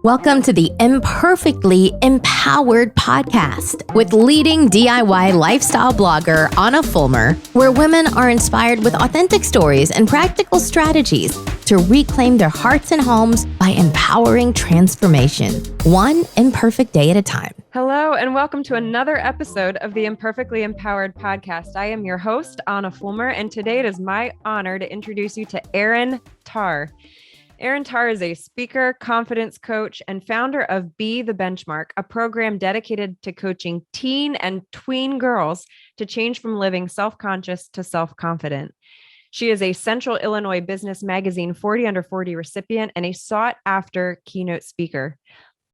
Welcome to the Imperfectly Empowered podcast with leading DIY lifestyle blogger ahnafulmer, where women are inspired with authentic stories and practical strategies to reclaim their hearts and homes by empowering transformation, one imperfect day at a time. Hello, and welcome to another episode of the Imperfectly Empowered podcast. I am your host, ahnafulmer, and today it is my honor to introduce you to Erin Tarr. Erin Tarr is a speaker, confidence coach, and founder of Be the Benchmark, a program dedicated to coaching teen and tween girls to change from living self-conscious to self-confident. She is a Central Illinois Business Magazine 40 Under 40 recipient and a sought-after keynote speaker.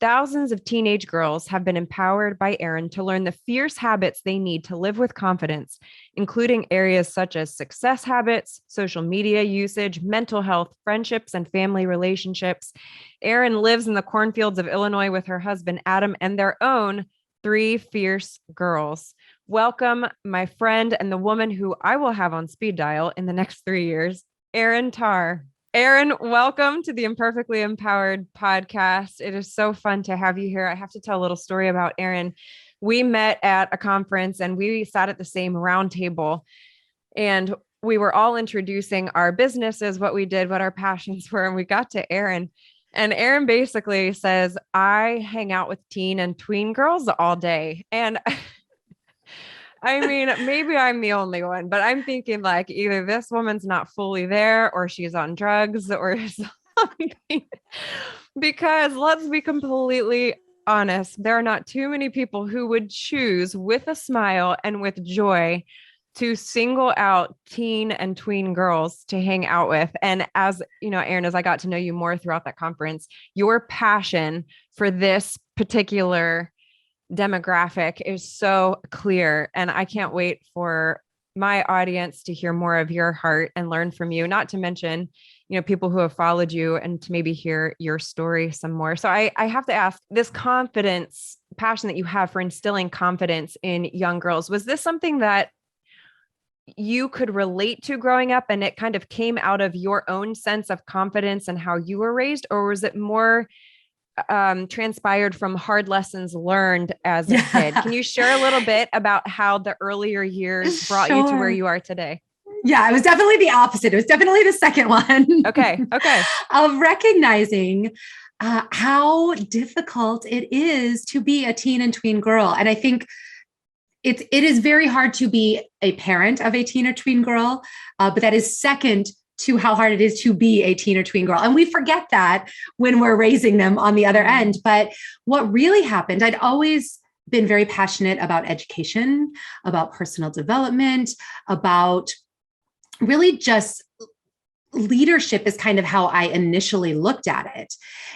Thousands of teenage girls have been empowered by Erin to learn the fierce habits they need to live with confidence, including areas such as success habits, social media usage, mental health, friendships, and family relationships. Erin lives in the cornfields of Illinois with her husband, Adam, and their own 3 fierce girls. Welcome, my friend and the woman who I will have on speed dial in the next 3 years, Erin Tarr. Erin, welcome to the Imperfectly Empowered podcast. It is so fun to have you here. I have to tell a little story about Erin. We met at a conference and we sat at the same round table, and we were all introducing our businesses, what we did, what our passions were. And we got to Erin, and Erin basically says, I hang out with teen and tween girls all day. And I mean, maybe I'm the only one, but I'm thinking like either this woman's not fully there or she's on drugs or something. Because let's be completely honest, there are not too many people who would choose with a smile and with joy to single out teen and tween girls to hang out with. And as you know, Erin, as I got to know you more throughout that conference, your passion for this particular demographic is so clear. And I can't wait for my audience to hear more of your heart and learn from you, not to mention, you know, people who have followed you and to maybe hear your story some more. So I have to ask, this confidence, passion that you have for instilling confidence in young girls, was this something that you could relate to growing up and it kind of came out of your own sense of confidence and how you were raised? Or was it more transpired from hard lessons learned as a kid? Can you share a little bit about how the earlier years brought you to where you are today? Yeah, it was definitely the opposite. It was definitely the second one. Okay. Of recognizing how difficult it is to be a teen and tween girl. And I think it is very hard to be a parent of a teen or tween girl, but that is second to how hard it is to be a teen or tween girl. And we forget that when we're raising them on the other end. But what really happened, I'd always been very passionate about education, about personal development, about really just leadership is kind of how I initially looked at it.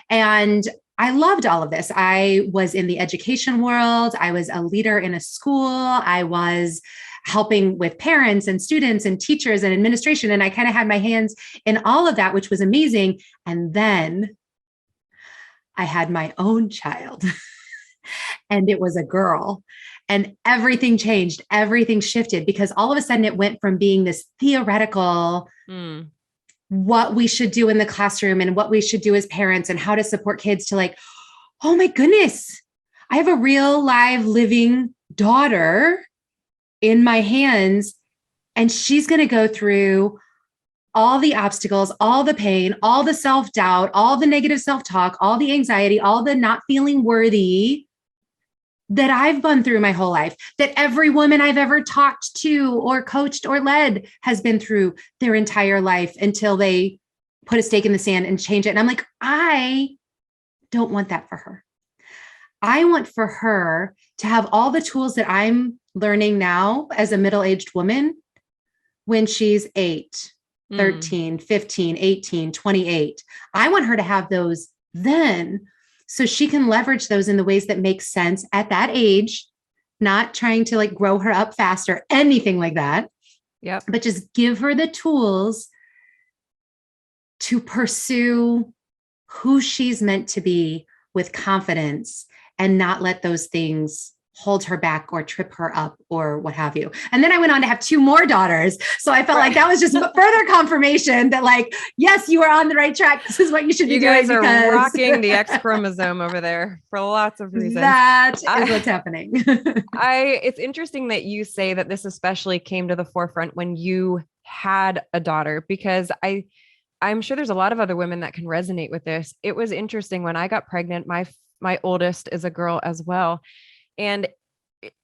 And I loved all of this. I was in the education world. I was a leader in a school. I was helping with parents and students and teachers and administration. And I kind of had my hands in all of that, which was amazing. And then I had my own child and it was a girl, and everything changed. Everything shifted because all of a sudden it went from being this theoretical, what we should do in the classroom and what we should do as parents and how to support kids to like, oh my goodness, I have a real live living daughter in my hands, and she's going to go through all the obstacles, all the pain, all the self-doubt, all the negative self-talk, all the anxiety, all the not feeling worthy that I've gone through my whole life, that every woman I've ever talked to or coached or led has been through their entire life until they put a stake in the sand and change it. And I'm like, I don't want that for her. I want for her to have all the tools that I'm learning now as a middle-aged woman when she's 8, 13, 15, 18, 28. I want her to have those then so she can leverage those in the ways that make sense at that age, not trying to like grow her up fast or anything like that. Yep. But just give her the tools to pursue who she's meant to be with confidence and not let those things hold her back or trip her up or what have you. And then I went on to have 2 more daughters. So I felt like that was just further confirmation that like, yes, you are on the right track. This is what you should be doing. You guys are rocking the X chromosome over there for lots of reasons. That is what's happening. It's interesting that you say that this especially came to the forefront when you had a daughter, because I'm sure there's a lot of other women that can resonate with this. It was interesting when I got pregnant, my oldest is a girl as well. And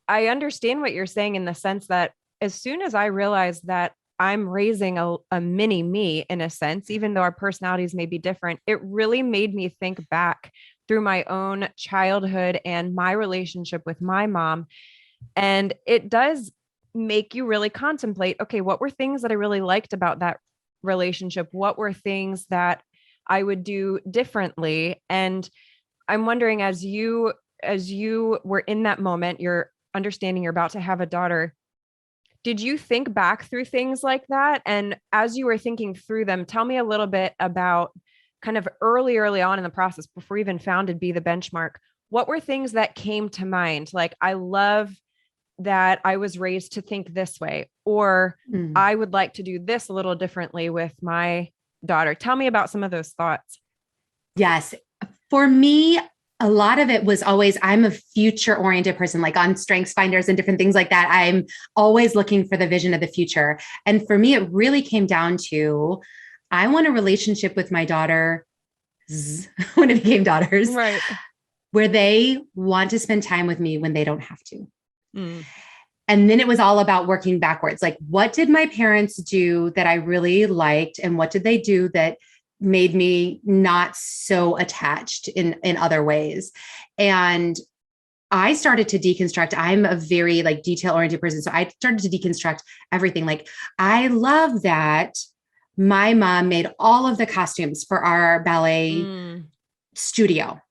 I understand what you're saying in the sense that as soon as I realized that I'm raising a mini me in a sense, even though our personalities may be different, it really made me think back through my own childhood and my relationship with my mom. And it does make you really contemplate, okay, what were things that I really liked about that relationship? What were things that I would do differently? And I'm wondering, as you were in that moment, you're understanding you're about to have a daughter, did you think back through things like that? And as you were thinking through them, tell me a little bit about kind of early on in the process before you even founded Be the Benchmark. What were things that came to mind? Like, I love that I was raised to think this way, or I would like to do this a little differently with my daughter. Tell me about some of those thoughts. Yes. For me, a lot of it was always, I'm a future oriented person, like on Strengths Finders and different things like that. I'm always looking for the vision of the future. And for me, it really came down to, I want a relationship with my daughter when it became daughters, right, where they want to spend time with me when they don't have to. And then it was all about working backwards. Like, what did my parents do that I really liked? And what did they do that made me not so attached in other ways? And I started to deconstruct. I'm a very like detail oriented person. So I started to deconstruct everything. Like, I love that my mom made all of the costumes for our ballet studio.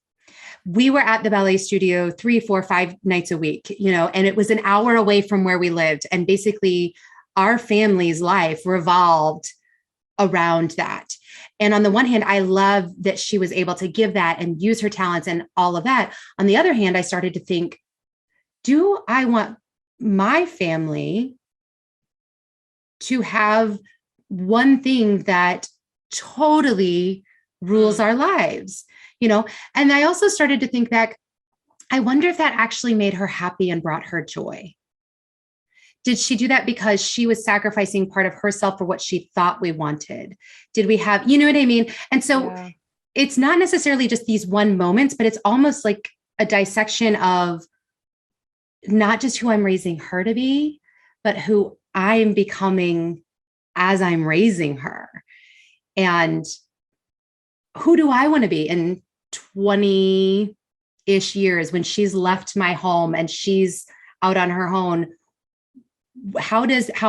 We were at the ballet studio 3, 4, 5 nights a week, and it was an hour away from where we lived. And basically our family's life revolved around that. And on the one hand, I love that she was able to give that and use her talents and all of that. On the other hand, I started to think, do I want my family to have one thing that totally rules our lives? And I also started to think back, I wonder if that actually made her happy and brought her joy. Did she do that because she was sacrificing part of herself for what she thought we wanted? Did we have, you know what I mean? And so it's not necessarily just these one moments, but it's almost like a dissection of not just who I'm raising her to be, but who I am becoming as I'm raising her. And who do I want to be in 20-ish years when she's left my home and she's out on her own? How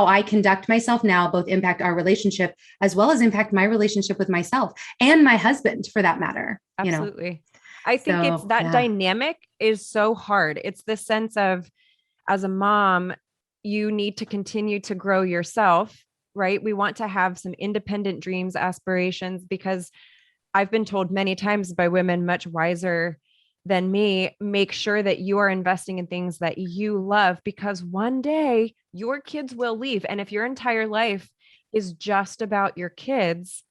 I conduct myself now both impact our relationship as well as impact my relationship with myself and my husband, for that matter? Absolutely. I think it's that dynamic is so hard. It's the sense of, as a mom, you need to continue to grow yourself, right? We want to have some independent dreams, aspirations, because I've been told many times by women much wiser than me, make sure that you are investing in things that you love, because one day your kids will leave. And if your entire life is just about your kids,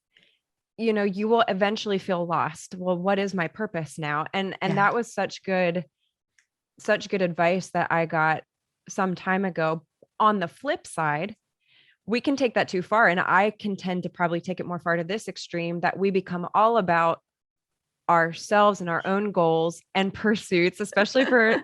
you will eventually feel lost. Well, what is my purpose now? And that was such good advice that I got some time ago. On the flip side, we can take that too far. And I can tend to probably take it more far to this extreme, that we become all about ourselves and our own goals and pursuits, especially for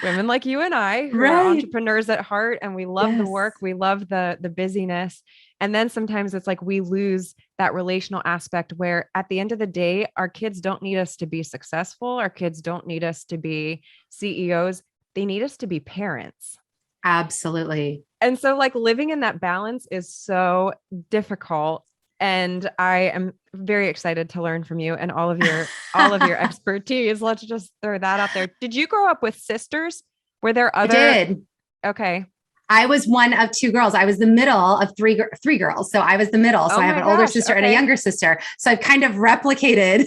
women like you and I, who are entrepreneurs at heart, and we love the work, we love the busyness. And then sometimes it's like we lose that relational aspect, where at the end of the day, our kids don't need us to be successful. Our kids don't need us to be CEOs. They need us to be parents. Absolutely. And so like living in that balance is so difficult. And I am very excited to learn from you and all of your expertise. Let's just throw that out there. Did you grow up with sisters? Were there other? I did. Okay. I was one of 2 girls. I was the middle of three girls. So I was the middle. So I have an older sister and a younger sister. So I've kind of replicated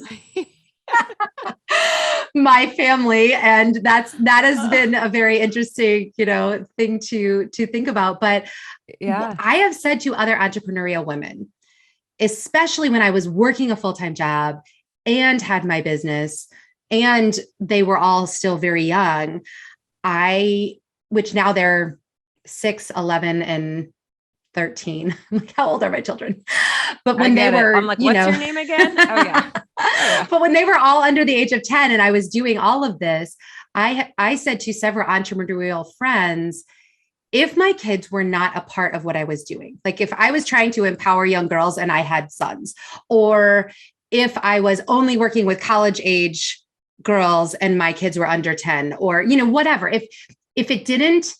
my family. And that has been a very interesting, thing to think about. But Yeah, I have said to other entrepreneurial women, especially when I was working a full-time job and had my business, and they were all still very young, which now they're 6, 11, and 13. I'm like, how old are my children? But when they were, I'm like, what's your name again? Oh yeah. But when they were all under the age of 10 and I was doing all of this, I said to several entrepreneurial friends, if my kids were not a part of what I was doing, like if I was trying to empower young girls and I had sons, or if I was only working with college age girls and my kids were under 10, or, whatever, if it didn't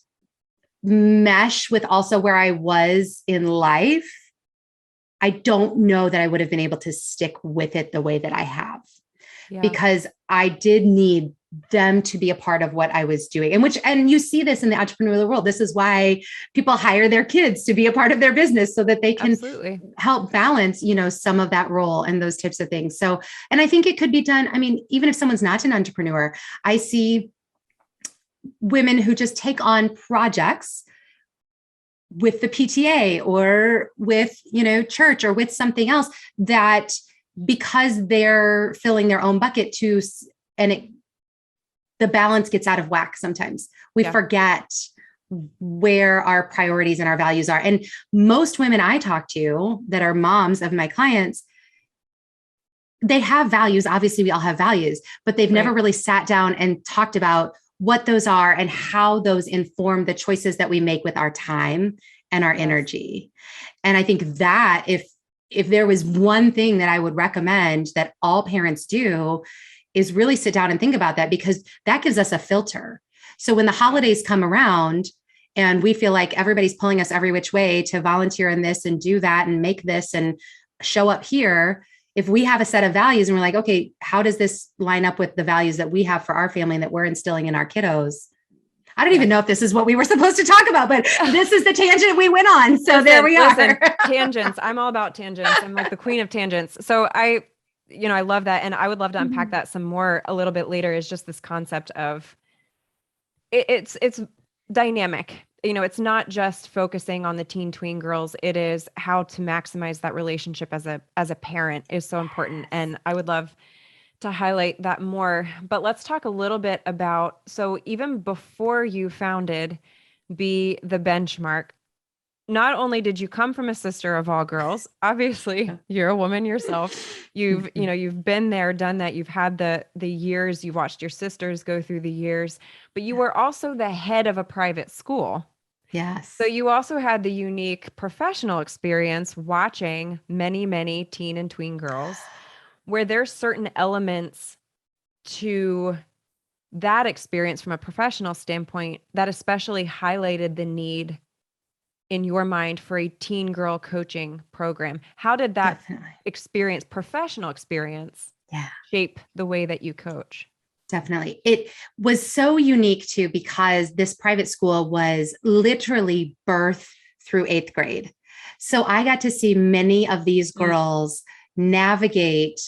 mesh with also where I was in life, I don't know that I would have been able to stick with it the way that I have, because I did need them to be a part of what I was doing. And you see this in the entrepreneurial world. This is why people hire their kids to be a part of their business so that they can help balance, some of that role and those types of things. So, and I think it could be done. I mean, even if someone's not an entrepreneur, I see women who just take on projects with the PTA or with, church or with something else, that because they're filling their own bucket the balance gets out of whack. Sometimes we forget where our priorities and our values are. And most women I talk to that are moms of my clients, they have values. Obviously we all have values, but they've never really sat down and talked about what those are and how those inform the choices that we make with our time and our energy. And I think that if there was one thing that I would recommend that all parents do, is really sit down and think about that, because that gives us a filter. So when the holidays come around and we feel like everybody's pulling us every which way to volunteer in this and do that and make this and show up here, if we have a set of values and we're like, okay, how does this line up with the values that we have for our family and that we're instilling in our kiddos? I don't even know if this is what we were supposed to talk about, but this is the tangent we went on. So there we are. Tangents. I'm all about tangents. I'm like the queen of tangents. So I love that. And I would love to unpack that some more a little bit later, is just this concept of it's dynamic. It's not just focusing on the teen tween girls. It is how to maximize that relationship as a parent is so important. And I would love to highlight that more, but let's talk a little bit about, so even before you founded Be the Benchmark, not only did you come from a sister of all girls, obviously you're a woman yourself. You've been there, done that. You've had the years, you've watched your sisters go through the years, but you were also the head of a private school. Yes. So you also had the unique professional experience watching many, many teen and tween girls, where there's certain elements to that experience from a professional standpoint that especially highlighted the need in your mind for a teen girl coaching program. How did that experience, professional experience, shape the way that you coach? Definitely. It was so unique too, because this private school was literally birth through 8th grade. So I got to see many of these girls navigate,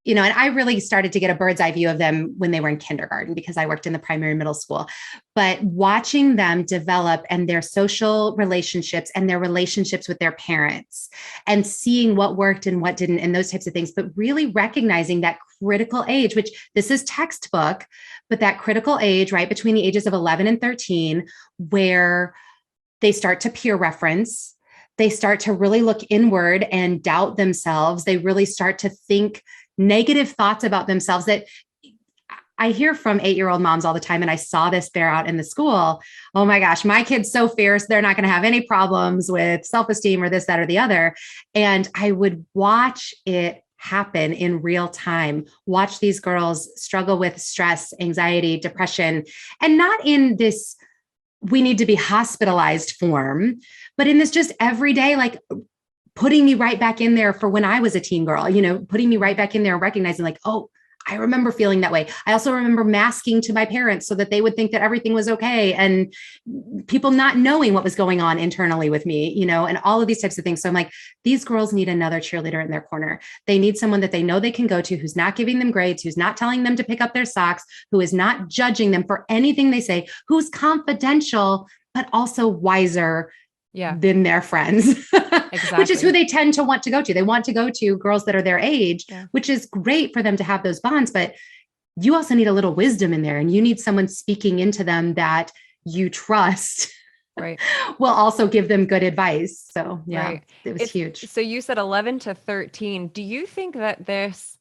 and I really started to get a bird's eye view of them when they were in kindergarten, because I worked in the primary middle school. But watching them develop and their social relationships and their relationships with their parents, and seeing what worked and what didn't and those types of things, but really recognizing that critical age, which this is textbook, but that critical age right between the ages of 11 and 13, where they start to peer reference. They start to really look inward and doubt themselves. They really start to think negative thoughts about themselves that I hear from 8-year-old moms all the time. And I saw this bear out in the school. Oh my gosh, my kid's so fierce. They're not going to have any problems with self-esteem or this, that, or the other. And I would watch it happen in real time, watch these girls struggle with stress, anxiety, depression, and not in this, we need to be hospitalized form, but in this just everyday, like putting me right back in there for when I was a teen girl, putting me right back in there and recognizing like, oh, I remember feeling that way. I also remember masking to my parents so that they would think that everything was okay, and people not knowing what was going on internally with me, and all of these types of things. So I'm like, these girls need another cheerleader in their corner. They need someone that they know they can go to, who's not giving them grades, who's not telling them to pick up their socks, who is not judging them for anything they say, who's confidential, but also wiser than their friends, Exactly. which is who they tend to want to go to. They want to go to girls that are their age, Yeah. which is great for them to have those bonds. But you also need a little wisdom in there, and you need someone speaking into them that you trust. Right. Will also give them good advice. So yeah, Right. it was huge. So you said 11 to 13. Do you think that this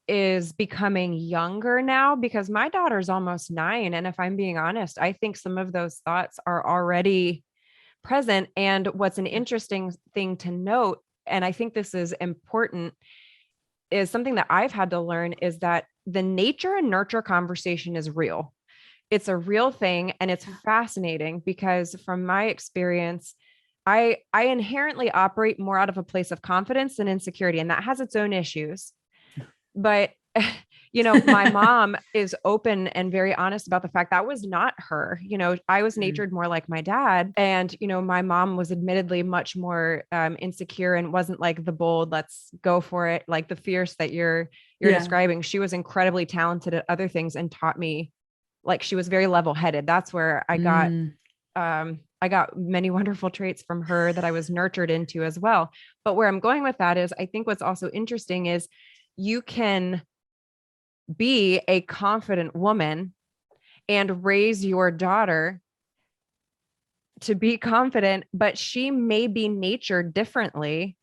is becoming younger now? Because my daughter's almost 9. And if I'm being honest, I think some of those thoughts are already present. And what's an interesting thing to note, and I think this is important, is something that I've had to learn, is that the nature and nurture conversation is real. It's a real thing. And it's fascinating because from my experience, I inherently operate more out of a place of confidence than insecurity, and that has its own issues. But, my mom is open and very honest about the fact that was not her. I was natured more like my dad. And, my mom was admittedly much more insecure and wasn't like the bold, let's go for it, like the fierce that you're describing. She was incredibly talented at other things and taught me, like, she was very level-headed. That's where I got many wonderful traits from her that I was nurtured into as well. But where I'm going with that is, I think what's also interesting is you can be a confident woman and raise your daughter to be confident, but she may be natured differently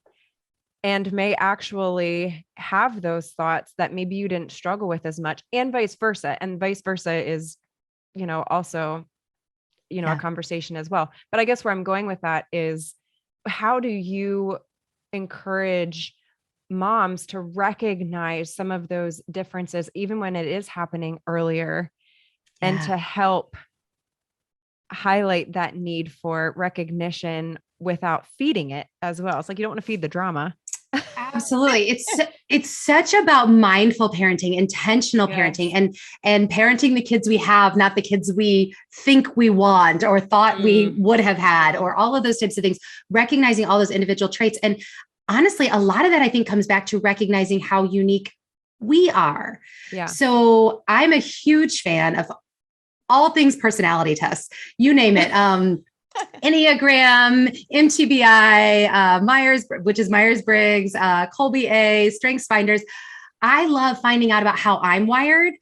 and may actually have those thoughts that maybe you didn't struggle with as much, and vice versa. And vice versa is, also, a conversation as well. But I guess where I'm going with that is, how do you encourage moms to recognize some of those differences, even when it is happening earlier, and to help highlight that need for recognition without feeding it as well? It's like, you don't want to feed the drama. Absolutely. It's such about mindful parenting, intentional parenting, and parenting the kids we have, not the kids we think we want or thought we would have had, or all of those types of things, recognizing all those individual traits. And honestly, a lot of that I think comes back to recognizing how unique we are. Yeah. So I'm a huge fan of all things personality tests, you name it. Enneagram, MTBI, Myers-Briggs, Colby A, Strengths Finders. I love finding out about how I'm wired.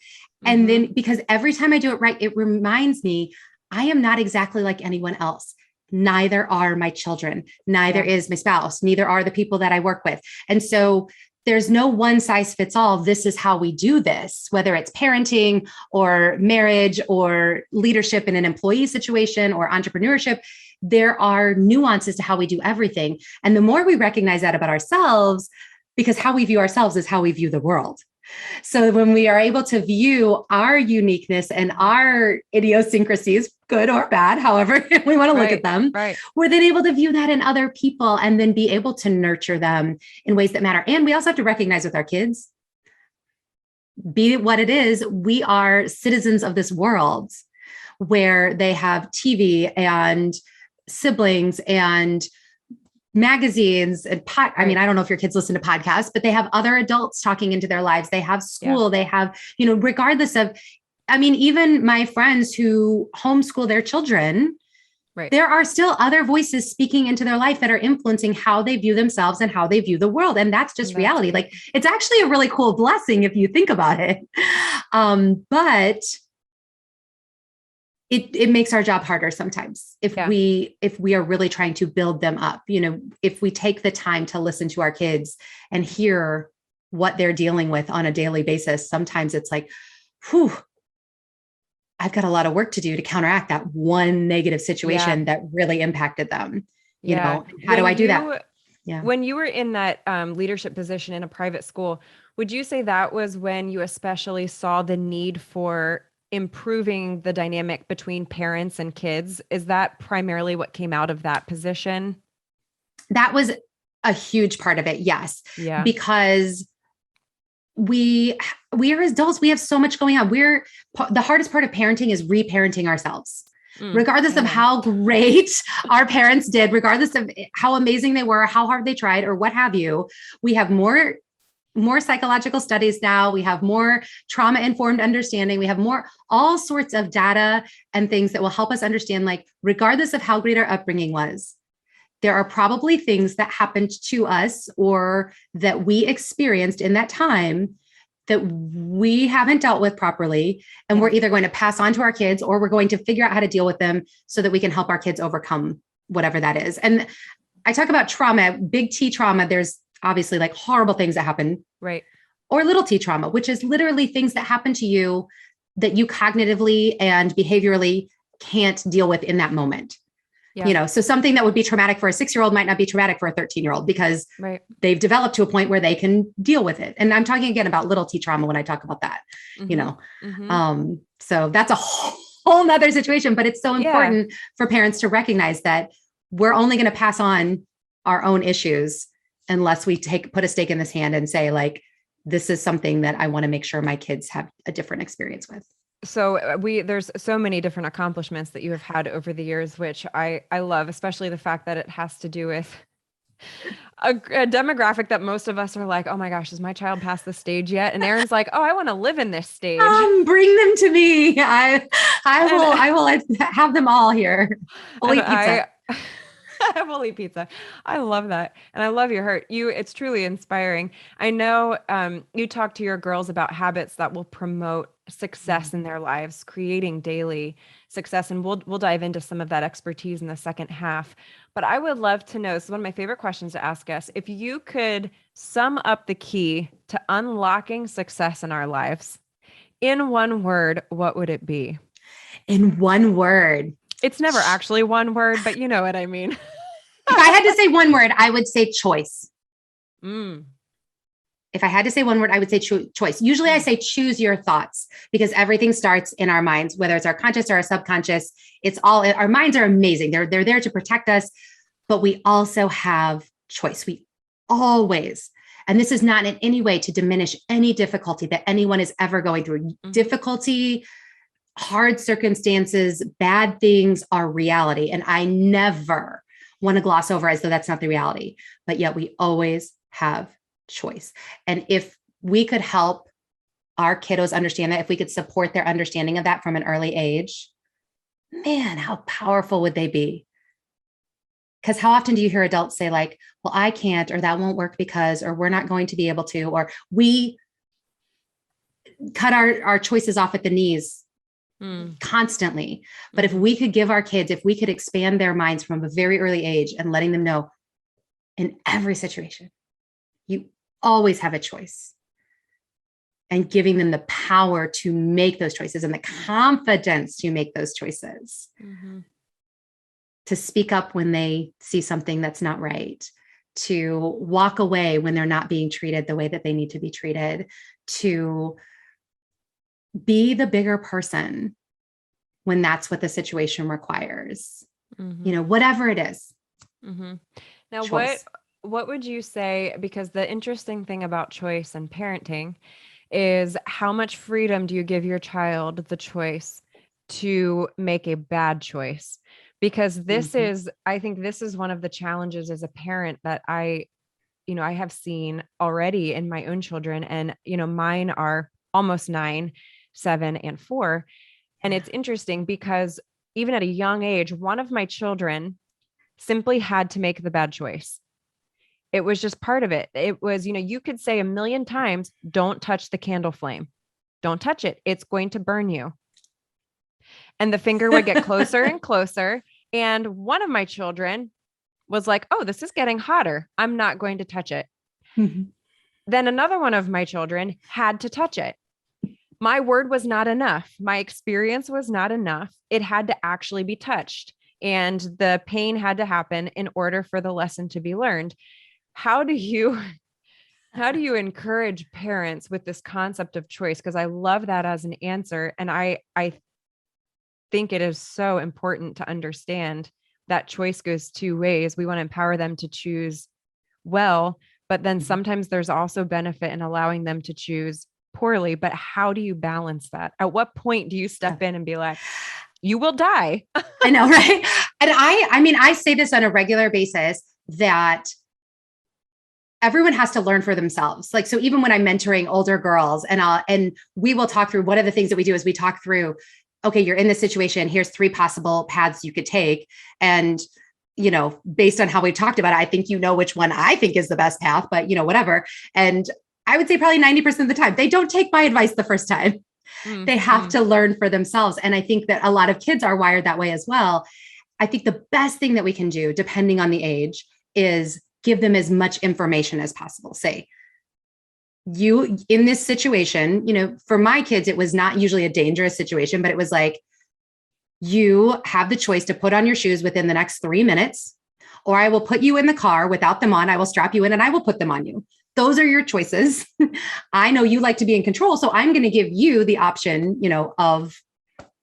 And then, because every time I do it right, it reminds me I am not exactly like anyone else. Neither are my children. Neither is my spouse. Neither are the people that I work with. And so there's no one size fits all. This is how we do this, whether it's parenting or marriage or leadership in an employee situation or entrepreneurship. There are nuances to how we do everything. And the more we recognize that about ourselves, because how we view ourselves is how we view the world. So when we are able to view our uniqueness and our idiosyncrasies, good or bad, however we want to look at them, we're then able to view that in other people and then be able to nurture them in ways that matter. And we also have to recognize with our kids, be it what it is, we are citizens of this world where they have TV and siblings and magazines and I mean, I don't know if your kids listen to podcasts, but they have other adults talking into their lives. They have school, they have, regardless of, I mean, even my friends who homeschool their children, there are still other voices speaking into their life that are influencing how they view themselves and how they view the world. And that's just reality. Like, it's actually a really cool blessing if you think about it. But it makes our job harder sometimes if we are really trying to build them up. If we take the time to listen to our kids and hear what they're dealing with on a daily basis, sometimes it's like, whew, I've got a lot of work to do to counteract that one negative situation that really impacted them. How do I do that? When you were in that leadership position in a private school, would you say that was when you especially saw the need for improving the dynamic between parents and kids? Is that primarily what came out of that position? That was a huge part of it. Yes. Yeah. Because we are adults. We have so much going on. The hardest part of parenting is reparenting ourselves. Regardless of how great our parents did, regardless of how amazing they were, how hard they tried, or what have you, we have more psychological studies now. We have more trauma-informed understanding. We have all sorts of data and things that will help us understand, like, regardless of how great our upbringing was, there are probably things that happened to us or that we experienced in that time that we haven't dealt with properly. And we're either going to pass on to our kids, or we're going to figure out how to deal with them so that we can help our kids overcome whatever that is. And I talk about trauma, big T trauma. There's obviously like horrible things that happen, right? Or little T trauma, which is literally things that happen to you that you cognitively and behaviorally can't deal with in that moment. Yeah. So something that would be traumatic for a 6-year-old might not be traumatic for a 13-year-old because they've developed to a point where they can deal with it. And I'm talking again about little T trauma when I talk about that, so that's a whole nother situation, but it's so important for parents to recognize that we're only going to pass on our own issues unless we put a stake in this hand and say, like, this is something that I want to make sure my kids have a different experience with. So there's so many different accomplishments that you have had over the years, which I love, especially the fact that it has to do with a demographic that most of us are like, oh my gosh, has my child passed the stage yet? And Erin's like, oh, I want to live in this stage. Bring them to me. I will have them all here. Holy pizza. I will eat pizza. I love that. And I love your heart. It's truly inspiring. I know you talk to your girls about habits that will promote success in their lives, creating daily success. And we'll dive into some of that expertise in the second half. But I would love to know, this is one of my favorite questions to ask us, if you could sum up the key to unlocking success in our lives in one word, what would it be? In one word. It's never actually one word, but you know what I mean. If I had to say one word, I would say choice. If I had to say one word, I would say choice. Usually I say choose your thoughts, because everything starts in our minds, whether it's our conscious or our subconscious. Our minds are amazing. They're there to protect us, but we also have choice. We always, and this is not in any way to diminish any difficulty that anyone is ever going through. Difficulty, hard circumstances, bad things are reality. And I never want to gloss over as though that's not the reality, but yet we always have choice. And if we could help our kiddos understand that, if we could support their understanding of that from an early age, man, how powerful would they be? Because how often do you hear adults say, like, well, I can't, or that won't work because, or we're not going to be able to, or we cut our choices off at the knees constantly. But if we could give our kids, if we could expand their minds from a very early age and letting them know in every situation, you always have a choice, and giving them the power to make those choices and the confidence to make those choices, to speak up when they see something that's not right, to walk away when they're not being treated the way that they need to be treated, to be the bigger person when that's what the situation requires, whatever it is. Now, choice. What would you say, because the interesting thing about choice and parenting is how much freedom do you give your child the choice to make a bad choice? Because this is, I think this is one of the challenges as a parent that I have seen already in my own children. And, mine are almost 9, 7, and 4. And it's interesting because even at a young age, one of my children simply had to make the bad choice. It was just part of it. It was, you could say a million times, don't touch the candle flame. Don't touch it. It's going to burn you. And the finger would get closer and closer. And one of my children was like, oh, this is getting hotter. I'm not going to touch it. Then another one of my children had to touch it. My word was not enough. My experience was not enough. It had to actually be touched. And the pain had to happen in order for the lesson to be learned. How do you encourage parents with this concept of choice? Because I love that as an answer. And I think it is so important to understand that choice goes two ways. We want to empower them to choose well, But then Mhm. sometimes there's also benefit in allowing them to choose poorly. But how do you balance that? At what point do you step in and be like, you will die? I know, right? And I mean, I say this on a regular basis that everyone has to learn for themselves. Like, so even when I'm mentoring older girls and we will talk through, one of the things that we do is we talk through, okay, you're in this situation. Here's 3 possible paths you could take. And, based on how we talked about it, I think, which one I think is the best path, but whatever. And I would say probably 90% of the time, they don't take my advice the first time. They have to learn for themselves. And I think that a lot of kids are wired that way as well. I think the best thing that we can do, depending on the age, is give them as much information as possible. Say, you in this situation, for my kids, it was not usually a dangerous situation, but it was like, you have the choice to put on your shoes within the next 3 minutes, or I will put you in the car without them on. I will strap you in and I will put them on you. Those are your choices. I know you like to be in control, so I'm going to give you the option, of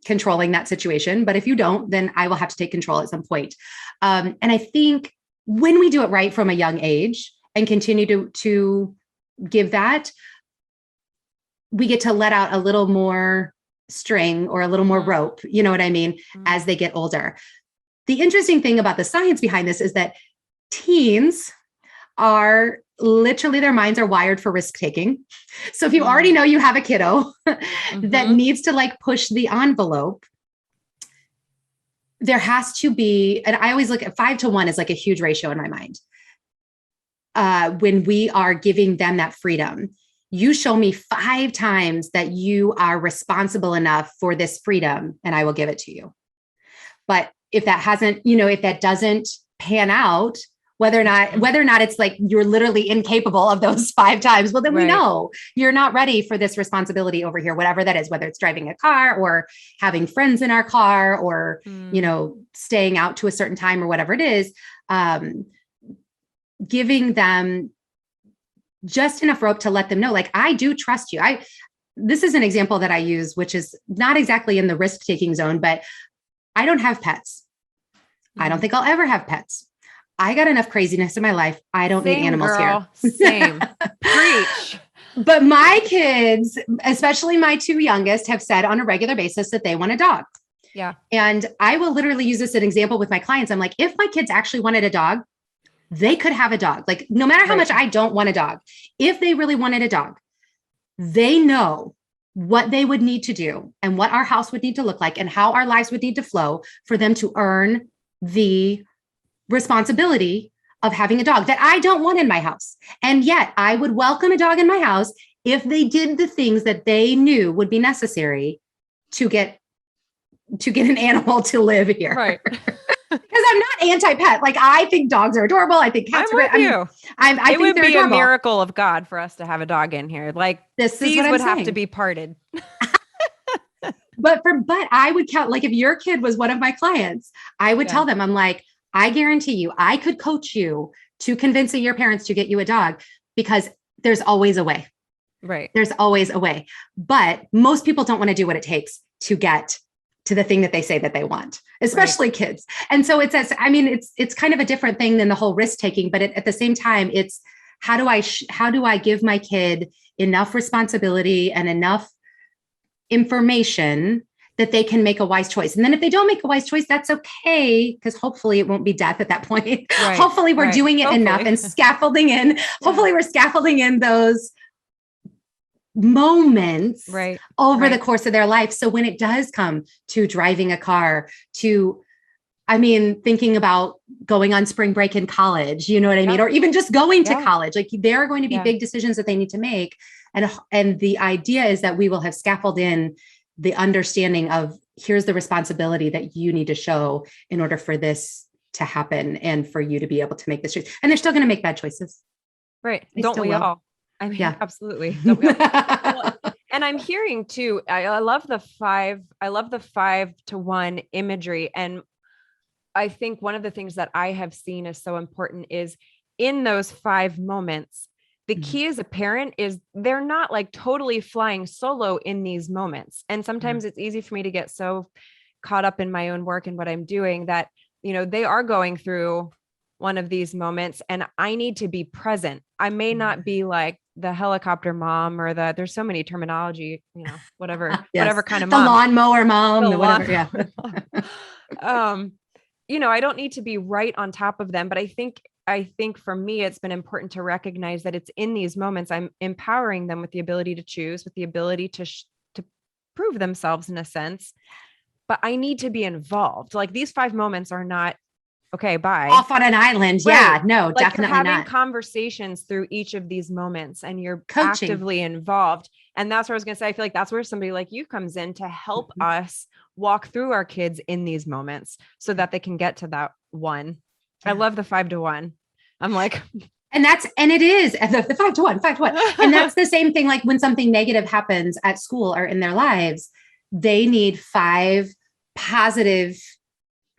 controlling that situation. But if you don't, then I will have to take control at some point. And I think when we do it right from a young age and continue to give that, we get to let out a little more string or a little more rope, you know what I mean, as they get older. The interesting thing about the science behind this is that teens are literally, their minds are wired for risk taking. So if you already know you have a kiddo that needs to push the envelope, there has to be, and I always look at 5-1 is a huge ratio in my mind. When we are giving them that freedom, you show me 5 times that you are responsible enough for this freedom, and I will give it to you. But if that hasn't, if that doesn't pan out, whether or not it's like you're literally incapable of those 5 times, well, then we know you're not ready for this responsibility over here, whatever that is, whether it's driving a car or having friends in our car or, staying out to a certain time or whatever it is, giving them just enough rope to let them know, I do trust you. This is an example that I use, which is not exactly in the risk-taking zone, but I don't have pets. I don't think I'll ever have pets. I got enough craziness in my life. I don't need animals here. Same. Preach. But my kids, especially my 2 youngest, have said on a regular basis that they want a dog. Yeah. And I will literally use this as an example with my clients. I'm like, if my kids actually wanted a dog, they could have a dog. No matter how much I don't want a dog, if they really wanted a dog, they know what they would need to do and what our house would need to look like and how our lives would need to flow for them to earn the responsibility of having a dog that I don't want in my house. And yet I would welcome a dog in my house if they did the things that they knew would be necessary to get an animal to live here. Right. Because I'm not anti-pet. I think dogs are adorable. I think cats are great. I it think would they're be adorable. A miracle of God for us to have a dog in here. This these is what would I'm have saying. to be parted. But I would count, if your kid was one of my clients, I would tell them, I'm like, I guarantee you, I could coach you to convincing your parents to get you a dog, because there's always a way. Right. There's always a way. But most people don't want to do what it takes to get to the thing that they say that they want, especially kids. And so it's kind of a different thing than the whole risk taking, but at the same time, it's how do I give my kid enough responsibility and enough information that they can make a wise choice. And then if they don't make a wise choice, that's okay, because hopefully it won't be death at that point. Right. Hopefully we're doing it enough and scaffolding in. Hopefully we're scaffolding in those moments over the course of their life. So when it does come to driving a car, thinking about going on spring break in college, you know what I mean? Or even just going to college, there are going to be big decisions that they need to make. And the idea is that we will have scaffolded in the understanding of, here's the responsibility that you need to show in order for this to happen and for you to be able to make this choice. And they're still going to make bad choices. Right. Don't we all? Absolutely. Don't we all? And I'm hearing too, I love the 5-1 imagery. And I think one of the things that I have seen is so important is in those 5 moments, the key as a parent is they're not totally flying solo in these moments. And sometimes it's easy for me to get so caught up in my own work and what I'm doing that, they are going through one of these moments and I need to be present. I may not be like the helicopter mom or there's so many terminology, whatever, yes. whatever kind of the mom. Lawnmower mom, The whatever. Yeah. I don't need to be right on top of them, but I think for me, it's been important to recognize that it's in these moments I'm empowering them with the ability to choose, with the ability to prove themselves in a sense, but I need to be involved. Like these 5 moments are not, okay, bye. Off on an island. Right. Yeah, no, like definitely you're having not. Conversations through each of these moments and you're Coaching. actively involved. And that's what I was going to say. I feel like that's where somebody like you comes in to help us walk through our kids in these moments so that they can get to that one. I love the 5 to 1. I'm like, and it is the 5 to 1. And that's the same thing. Like when something negative happens at school or in their lives, they need 5 positive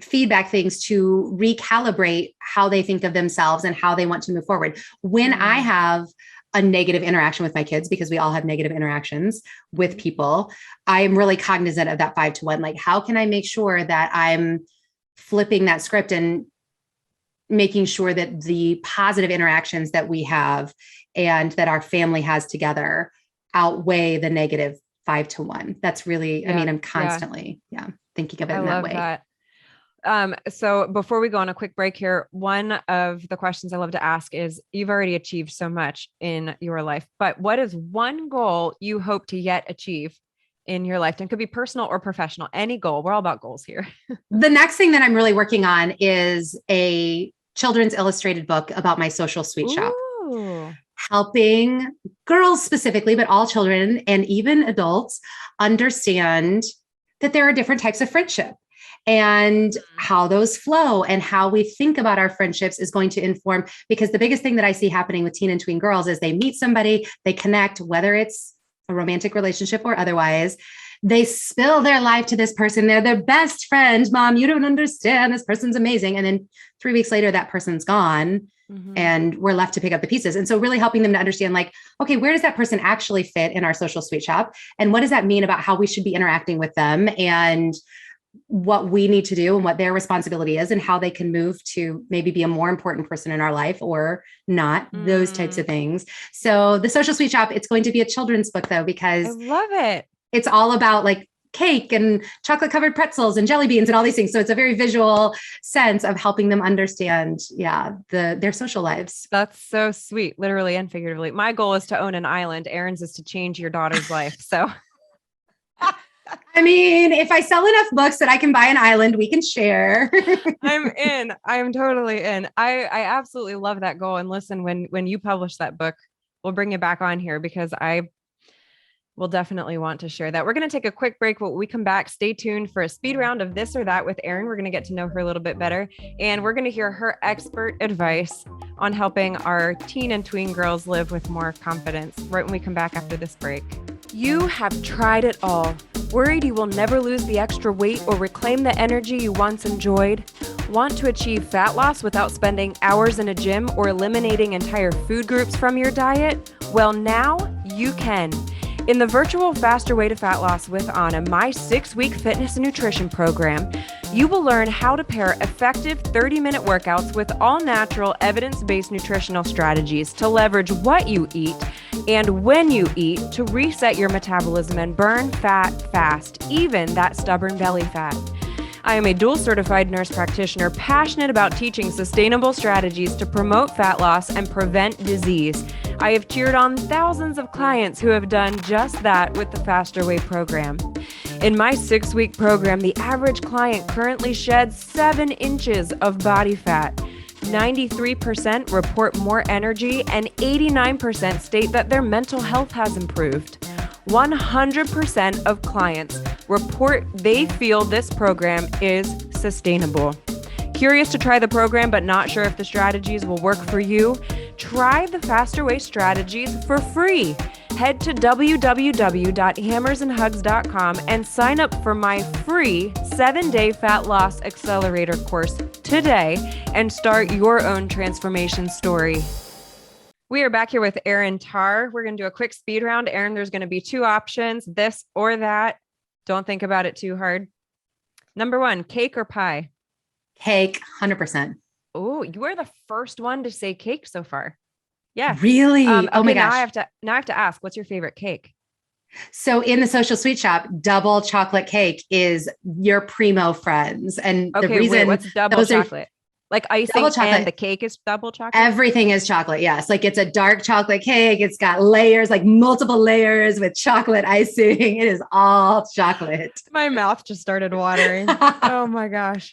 feedback things to recalibrate how they think of themselves and how they want to move forward. When I have a negative interaction with my kids, because we all have negative interactions with people, I am really cognizant of that 5 to 1. Like, how can I make sure that I'm flipping that script and making sure that the positive interactions that we have and that our family has together outweigh the negative 5 to 1. That's really, I mean, I'm constantly, thinking of it in that way. That. So before we go on a quick break here, one of the questions I love to ask is, you've already achieved so much in your life, but what is one goal you hope to yet achieve in your life? And it could be personal or professional, any goal. We're all about goals here. The next thing that I'm really working on is a children's illustrated book about my social sweet shop, helping girls specifically, but all children and even adults understand that there are different types of friendship and how those flow and how we think about our friendships is going to inform, because the biggest thing that I see happening with teen and tween girls is they meet somebody, they connect, whether it's a romantic relationship or otherwise, they spill their life to this person. They're their best friend. Mom, you don't understand. This person's amazing. And then 3 weeks later, that person's gone and we're left to pick up the pieces. And so really helping them to understand, like, okay, where does that person actually fit in our social sweet shop? And what does that mean about how we should be interacting with them and what we need to do and what their responsibility is and how they can move to maybe be a more important person in our life or not, those types of things. So the social sweet shop, it's going to be a children's book though, because I love it. It's all about like cake and chocolate covered pretzels and jelly beans and all these things. So it's a very visual sense of helping them understand, their social lives. That's so sweet, literally and figuratively. My goal is to own an island. Erin's is to change your daughter's life. So I mean, if I sell enough books that I can buy an island, we can share. I'm in. I'm totally in. I absolutely love that goal. And listen, when you publish that book, we'll bring you back on here because I will definitely want to share that. We're going to take a quick break. But when we come back, stay tuned for a speed round of this or that with Erin. We're going to get to know her a little bit better. And we're going to hear her expert advice on helping our teen and tween girls live with more confidence right when we come back after this break. You have tried it all. Worried you will never lose the extra weight or reclaim the energy you once enjoyed? Want to achieve fat loss without spending hours in a gym or eliminating entire food groups from your diet? Well, now you can. In the virtual Faster Way to Fat Loss with Anna, my 6-week fitness and nutrition program, you will learn how to pair effective 30-minute workouts with all-natural, evidence-based nutritional strategies to leverage what you eat and when you eat to reset your metabolism and burn fat fast, even that stubborn belly fat. I am a dual certified nurse practitioner passionate about teaching sustainable strategies to promote fat loss and prevent disease. I have cheered on thousands of clients who have done just that with the Faster Way program. In my 6-week program, the average client currently sheds 7 inches of body fat. 93% report more energy and 89% state that their mental health has improved. 100% of clients report they feel this program is sustainable. Curious to try the program but not sure if the strategies will work for you? Try the Faster Way strategies for free. Head to www.hammersandhugs.com and sign up for my free 7-day fat loss accelerator course today and start your own transformation story. We are back here with Erin Tarr. We're going to do a quick speed round. Erin, there's going to be 2 options, this or that. Don't think about it too hard. Number 1, cake or pie? Cake, 100%. Oh, you are the first one to say cake so far. Yeah. Really? Oh my Okay, now gosh. I have to ask, what's your favorite cake? So in the social sweet shop, double chocolate cake is your primo friends. And the Okay, wait, reason what's double those are chocolate? Like double icing and chocolate, the cake is double chocolate? everything is chocolate. Yes. Like it's a dark chocolate cake. It's got layers, like multiple layers with chocolate icing. It is all chocolate. My mouth just started watering. Oh my gosh.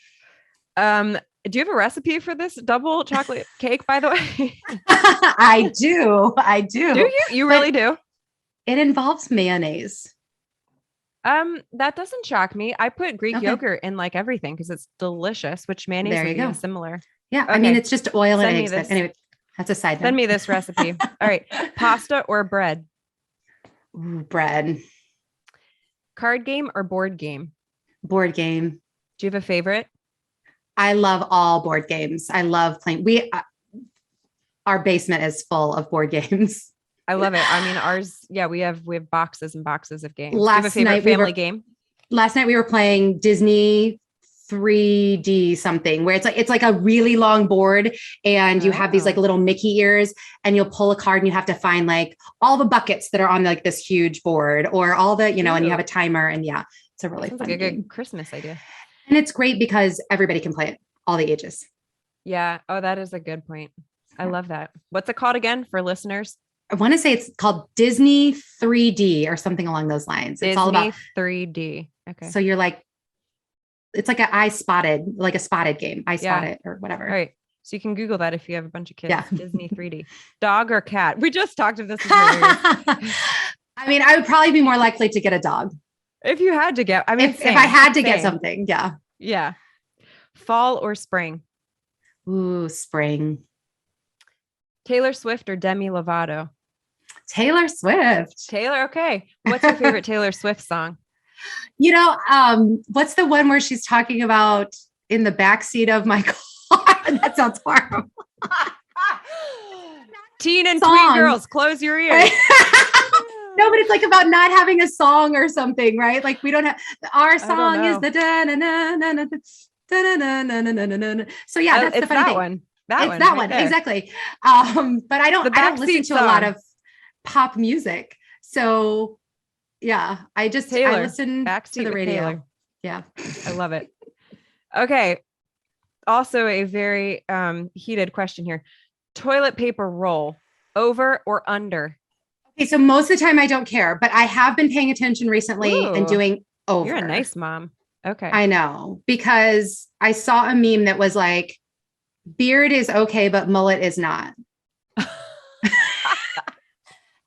Do you have a recipe for this double chocolate cake, by the way? I do. I do. Do you? You But really do? it involves mayonnaise. That doesn't shock me. I put Greek Okay. yogurt in like everything because it's delicious, which mayonnaise There you would be go. similar. Yeah. I mean, Okay. it's just oil and Send me eggs. But this. anyway, that's a side Send note. me this recipe. All right. Pasta or bread? Ooh, bread, Card game or board game? board game. Do you have a favorite? I love all board games. I love playing. Our basement is full of board games. I love it. I mean, ours, yeah, we have boxes and boxes of games. Do you have a favorite family game? Last night we were playing Disney 3D something where it's like a really long board and you have these like little Mickey ears and you'll pull a card and you have to find like all the buckets that are on like this huge board or all the, and you have a timer and yeah, it's a really Sounds fun like a game. good Christmas idea. And it's great because everybody can play it, all the ages. Yeah. Oh, that is a good point. I love that. What's it called again for listeners? I want to say it's called Disney 3D or something along those lines. It's all about 3D. Okay. So you're like, it's like a spotted game. I spot it or whatever. All right. So you can Google that if you have a bunch of kids. Yeah. Disney 3D. Dog or cat? We just talked about this. I mean, I would probably be more likely to get a dog. If you had to get, I mean, if I had to get something. Yeah. Yeah. Fall or spring? Ooh, spring. Taylor Swift or Demi Lovato? Taylor Swift. Taylor. Okay. What's your favorite Taylor Swift song? What's the one where she's talking about in the backseat of my car? That sounds horrible. Teen and tween girls, close your ears. No, but it's like about not having a song or something, right? Like we don't have our song is the da na na na na na na na na na. So yeah, that's the funny thing. One. That one exactly. But I don't listen to a lot of pop music. So yeah, I listen to the radio. Taylor. Yeah. I love it. Okay. Also a very heated question here. Toilet paper roll, over or under? Okay, so most of the time I don't care, but I have been paying attention recently and doing over. You're a nice mom. Okay. I know, because I saw a meme that was like, beard is okay, but mullet is not.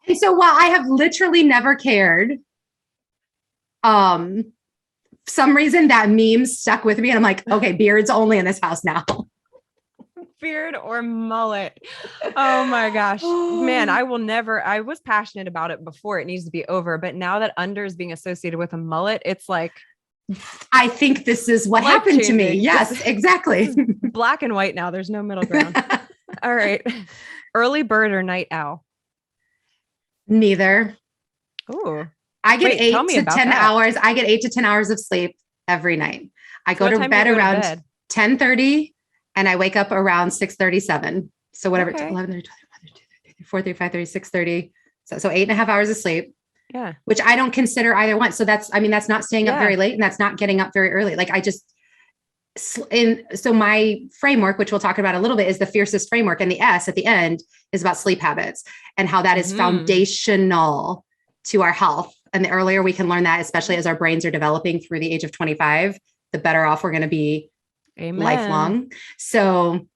And so while I have literally never cared, some reason that meme stuck with me and I'm like, okay, beard's only in this house now. Beard or mullet. Oh my gosh, man, I was passionate about it before. It needs to be over, but now that under is being associated with a mullet, it's like, I think this is what happened to me. Yes, exactly. Black and white now. There's no middle ground. All right. Early bird or night owl? Neither. Oh, I get 8 to 10 hours. I get 8 to 10 hours of sleep every night. I go to bed around 10:30 and I wake up around 6:37. So whatever, 11:30, 4:30, 5:30, 6:30. So 8.5 hours of sleep. Yeah. Which I don't consider either one. So that's not staying up very late and that's not getting up very early. Like so my framework, which we'll talk about a little bit, is the fiercest framework. And the S at the end is about sleep habits and how that is foundational to our health. And the earlier we can learn that, especially as our brains are developing through the age of 25, the better off we're going to be lifelong. So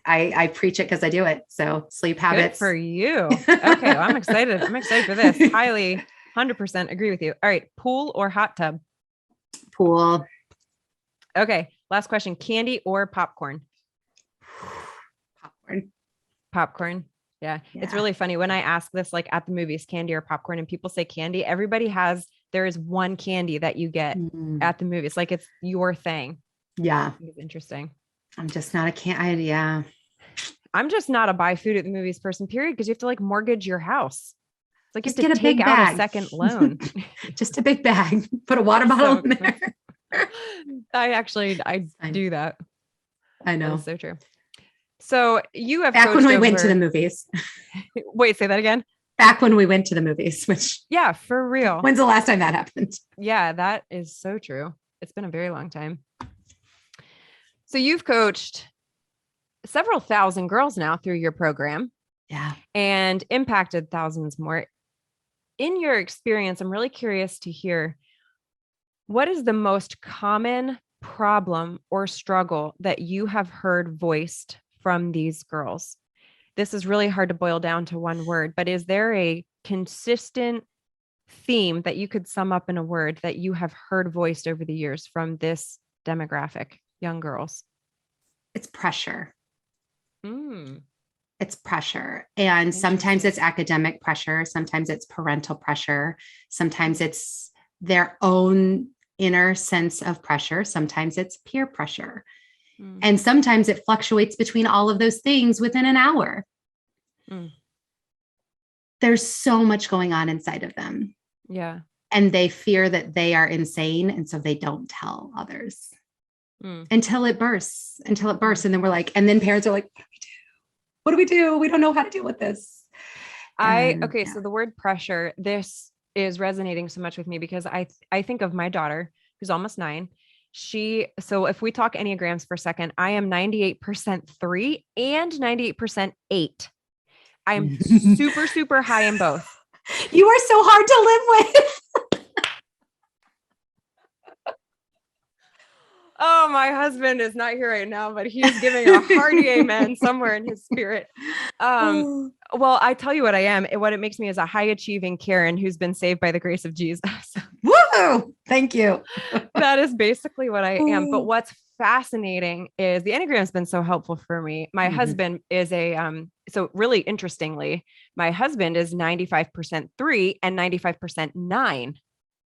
I preach it because I do it. So sleep habits. Good for you. Okay. Well, I'm excited. I'm excited for this. Highly 100% agree with you. All right. Pool or hot tub? Pool. Okay. Last question. Candy or popcorn? Popcorn. Yeah. It's really funny when I ask this, like at the movies, candy or popcorn, and people say candy, there is one candy that you get at the movies. Like it's your thing. Yeah. It's interesting. I'm just not a I'm just not a buy food at the movies person, period. Because you have to like mortgage your house. It's like you have to take out a second loan. Just a big bag. Put a water bottle in there. I do that. I That know. is so true. So you have Back when coached we went to over- the movies. Wait, say that again. Back when we went to the movies, which Yeah, for real. when's the last time that happened? Yeah, that is so true. It's been a very long time. So you've coached several thousand girls now through your program. Yeah. And impacted thousands more. In your experience, I'm really curious to hear, what is the most common problem or struggle that you have heard voiced from these girls? This is really hard to boil down to one word, but is there a consistent theme that you could sum up in a word that you have heard voiced over the years from this demographic, young girls? It's pressure. Mm. It's pressure. And sometimes it's academic pressure. Sometimes it's parental pressure. Sometimes it's their own inner sense of pressure. Sometimes it's peer pressure. Mm. And sometimes it fluctuates between all of those things within an hour. Mm. There's so much going on inside of them. Yeah. And they fear that they are insane. And so they don't tell others until it bursts. And then we're like, and then parents are like, what do we do? We don't know how to deal with this. So the word pressure, this is resonating so much with me because I think of my daughter who's almost 9. So if we talk Enneagrams for a second, I am 98% 3 and 98% 8. I'm super, super high in both. You are so hard to live with. Oh, my husband is not here right now, but he is giving a hearty amen somewhere in his spirit. Well, I tell you what I am. What it makes me is a high achieving Karen who's been saved by the grace of Jesus. Woo! Thank you. That is basically what I am. But what's fascinating is the Enneagram has been so helpful for me. My husband is so really interestingly, my husband is 95% 3 and 95% 9.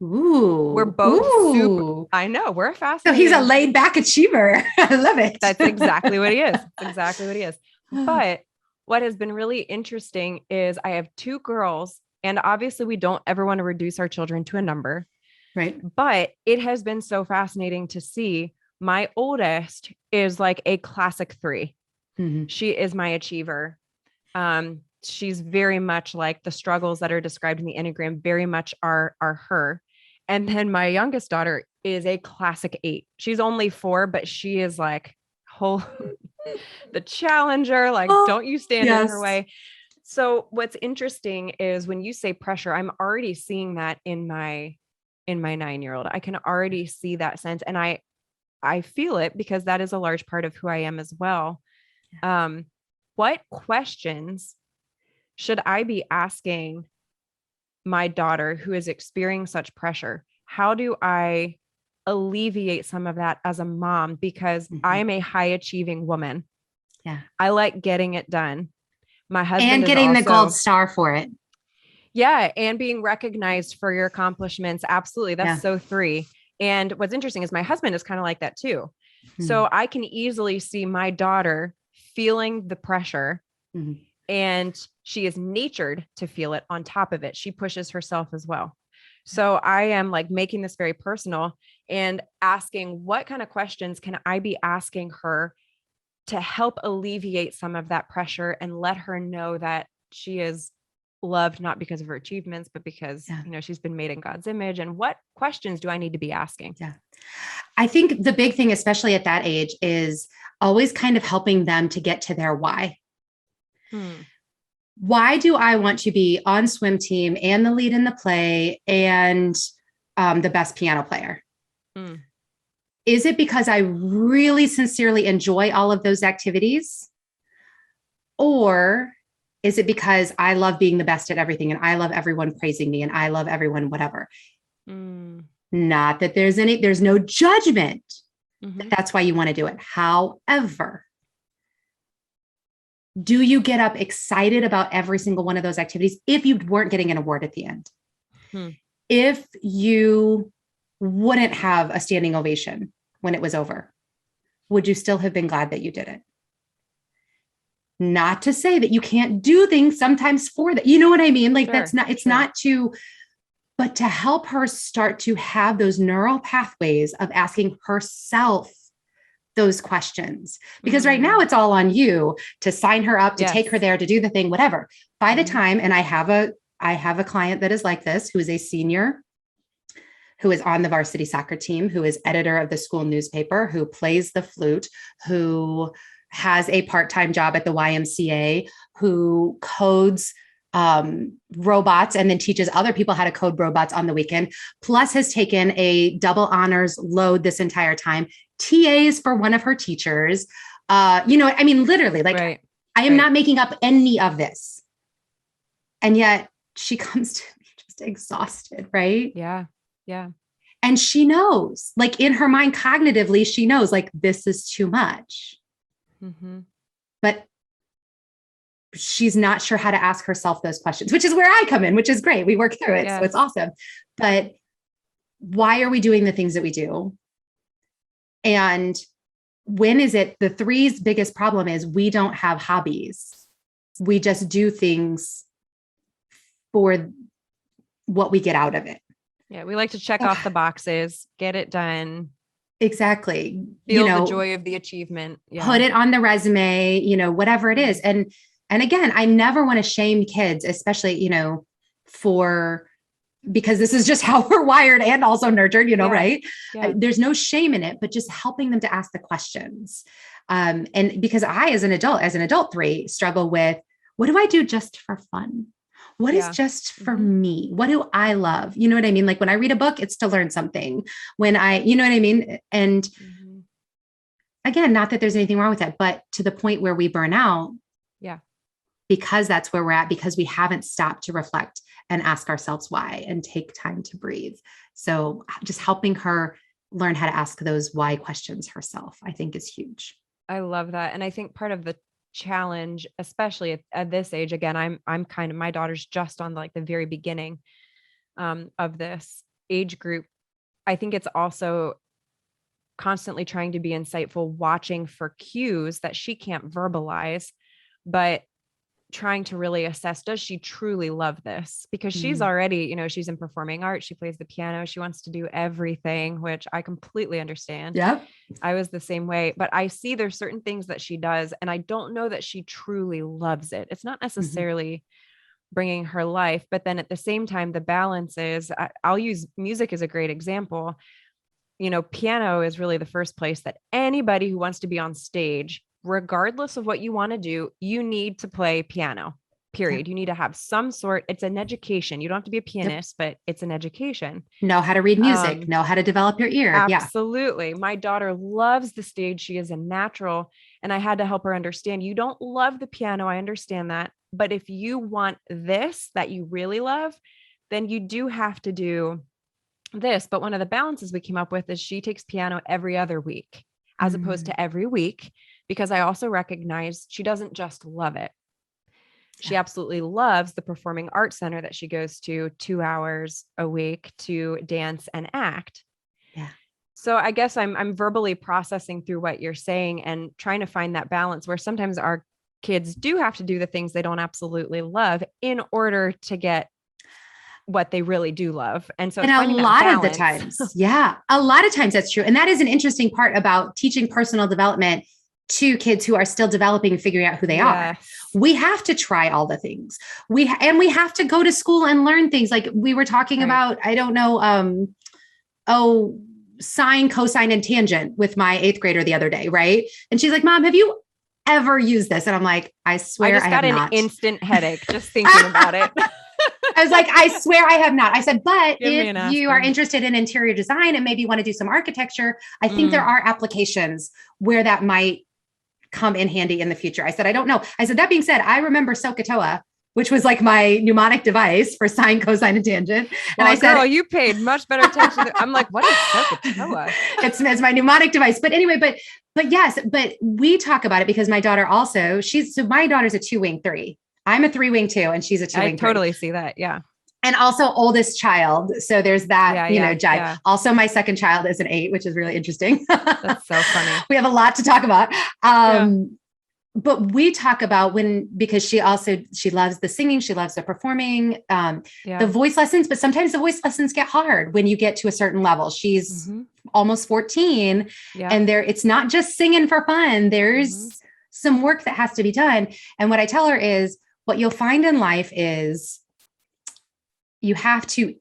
Ooh, we're both super. I know we're fascinating. So he's a laid back achiever. I love it. That's exactly what he is. Exactly what he is. But what has been really interesting is I have 2 girls, and obviously we don't ever want to reduce our children to a number. Right. But it has been so fascinating to see. My oldest is like a classic 3. She is my achiever. She's very much like the struggles that are described in the Enneagram very much are her. And then my youngest daughter is a classic 8. She's only 4, but she is like the challenger, like, don't you stand in her way. So what's interesting is when you say pressure, I'm already seeing that in my 9-year-old. I can already see that sense. And I feel it because that is a large part of who I am as well. What questions should I be asking my daughter who is experiencing such pressure? How do I alleviate some of that as a mom? Because I am a high achieving woman. Yeah. I like getting it done. My husband and getting the gold star for it. Yeah. And being recognized for your accomplishments. Absolutely. That's so 3. And what's interesting is my husband is kind of like that too. So I can easily see my daughter feeling the pressure and she is natured to feel it. On top of it, she pushes herself as well. So I am like making this very personal and asking, what kind of questions can I be asking her to help alleviate some of that pressure and let her know that she is loved, not because of her achievements, but because, she's been made in God's image. And what questions do I need to be asking? Yeah. I think the big thing, especially at that age, is always kind of helping them to get to their why. Why do I want to be on swim team and the lead in the play and the best piano player? Is it because I really sincerely enjoy all of those activities? Or is it because I love being the best at everything and I love everyone praising me and I love everyone, whatever? Not that there's no judgment. That's why you want to do it. However, do you get up excited about every single one of those activities if you weren't getting an award at the end? If you wouldn't have a standing ovation when it was over, would you still have been glad that you did it? Not to say that you can't do things sometimes for that. You know what I mean? Like not to, but to help her start to have those neural pathways of asking herself those questions, because right now it's all on you to sign her up, to take her there, to do the thing, whatever. By the time, and I have a client that is like this, who is a senior, who is on the varsity soccer team, who is editor of the school newspaper, who plays the flute, who has a part-time job at the YMCA, who codes robots and then teaches other people how to code robots on the weekend, plus has taken a double honors load this entire time, TAs for one of her teachers. I mean, literally, like I am not making up any of this. And yet she comes to me just exhausted, right? Yeah. Yeah. And she knows, like in her mind, cognitively, she knows like this is too much. But she's not sure how to ask herself those questions, which is where I come in, which is great. We work through it. So it's awesome. But why are we doing the things that we do? And when is it? The three's biggest problem is we don't have hobbies. We just do things for what we get out of it. Yeah. We like to check off the boxes, get it done. Exactly. Feel the joy of the achievement. Yeah. Put it on the resume, whatever it is. And again, I never want to shame kids, especially, because this is just how we're wired and also nurtured, right? Yeah. There's no shame in it, but just helping them to ask the questions. And because I, as an adult 3, struggle with, what do I do just for fun? What is just for me? What do I love? You know what I mean? Like when I read a book, it's to learn something. When you know what I mean? And again, not that there's anything wrong with that, but to the point where we burn out. Yeah. Because that's where we're at, because we haven't stopped to reflect and ask ourselves why and take time to breathe. So just helping her learn how to ask those why questions herself, I think is huge. I love that. And I think part of the challenge, especially at this age, again, I'm kind of, my daughter's just on like the very beginning of this age group. I think it's also constantly trying to be insightful, watching for cues that she can't verbalize, but trying to really assess, does she truly love this? Because she's already, she's in performing arts. She plays the piano. She wants to do everything, which I completely understand. Yeah. I was the same way, but I see there's certain things that she does, and I don't know that she truly loves it. It's not necessarily bringing her life, but then at the same time, the balance is, I'll use music as a great example. Piano is really the first place that anybody who wants to be on stage, regardless of what you want to do, you need to play piano, period. You need to have some sort, it's an education. You don't have to be a pianist, but it's an education. Know how to read music, know how to develop your ear. Absolutely. My daughter loves the stage. She is a natural. And I had to help her understand, you don't love the piano. I understand that. But if you want this that you really love, then you do have to do this. But one of the balances we came up with is she takes piano every other week, as opposed to every week. Because I also recognize she doesn't just love it. She absolutely loves the performing arts center that she goes to 2 hours a week to dance and act. Yeah. So I guess I'm verbally processing through what you're saying and trying to find that balance where sometimes our kids do have to do the things they don't absolutely love in order to get what they really do love. And so a lot of the times, a lot of times that's true. And that is an interesting part about teaching personal development to kids who are still developing and figuring out who they are. We have to try all the things. We have to go to school and learn things. Like we were talking about, I don't know, sine, cosine, and tangent with my 8th grader the other day. Right. And she's like, Mom, have you ever used this? And I'm like, I swear I have not. I just got an instant headache just thinking about it. I was like, I swear I have not. I said, but if you are interested in interior design and maybe want to do some architecture, I think there are applications where that might come in handy in the future. I said, I don't know. I said, that being said, I remember SOHCAHTOA, which was like my mnemonic device for sine, cosine, and tangent. And I said, girl, you paid much better attention. I'm like, what is SOHCAHTOA? It's my mnemonic device. But anyway, but yes, but we talk about it because my daughter also, my daughter's a 2-wing 3. I'm a 3-wing 2 and she's a 2-wing 3. I totally see that. Yeah. And also oldest child. So there's that, jive. Yeah. Also my second child is an 8, which is really interesting. That's so funny. We have a lot to talk about. But we talk about because she loves the singing. She loves the performing, the voice lessons, but sometimes the voice lessons get hard when you get to a certain level. She's almost 14. Yeah. And it's not just singing for fun. There's some work that has to be done. And what I tell her is what you'll find in life is you have to,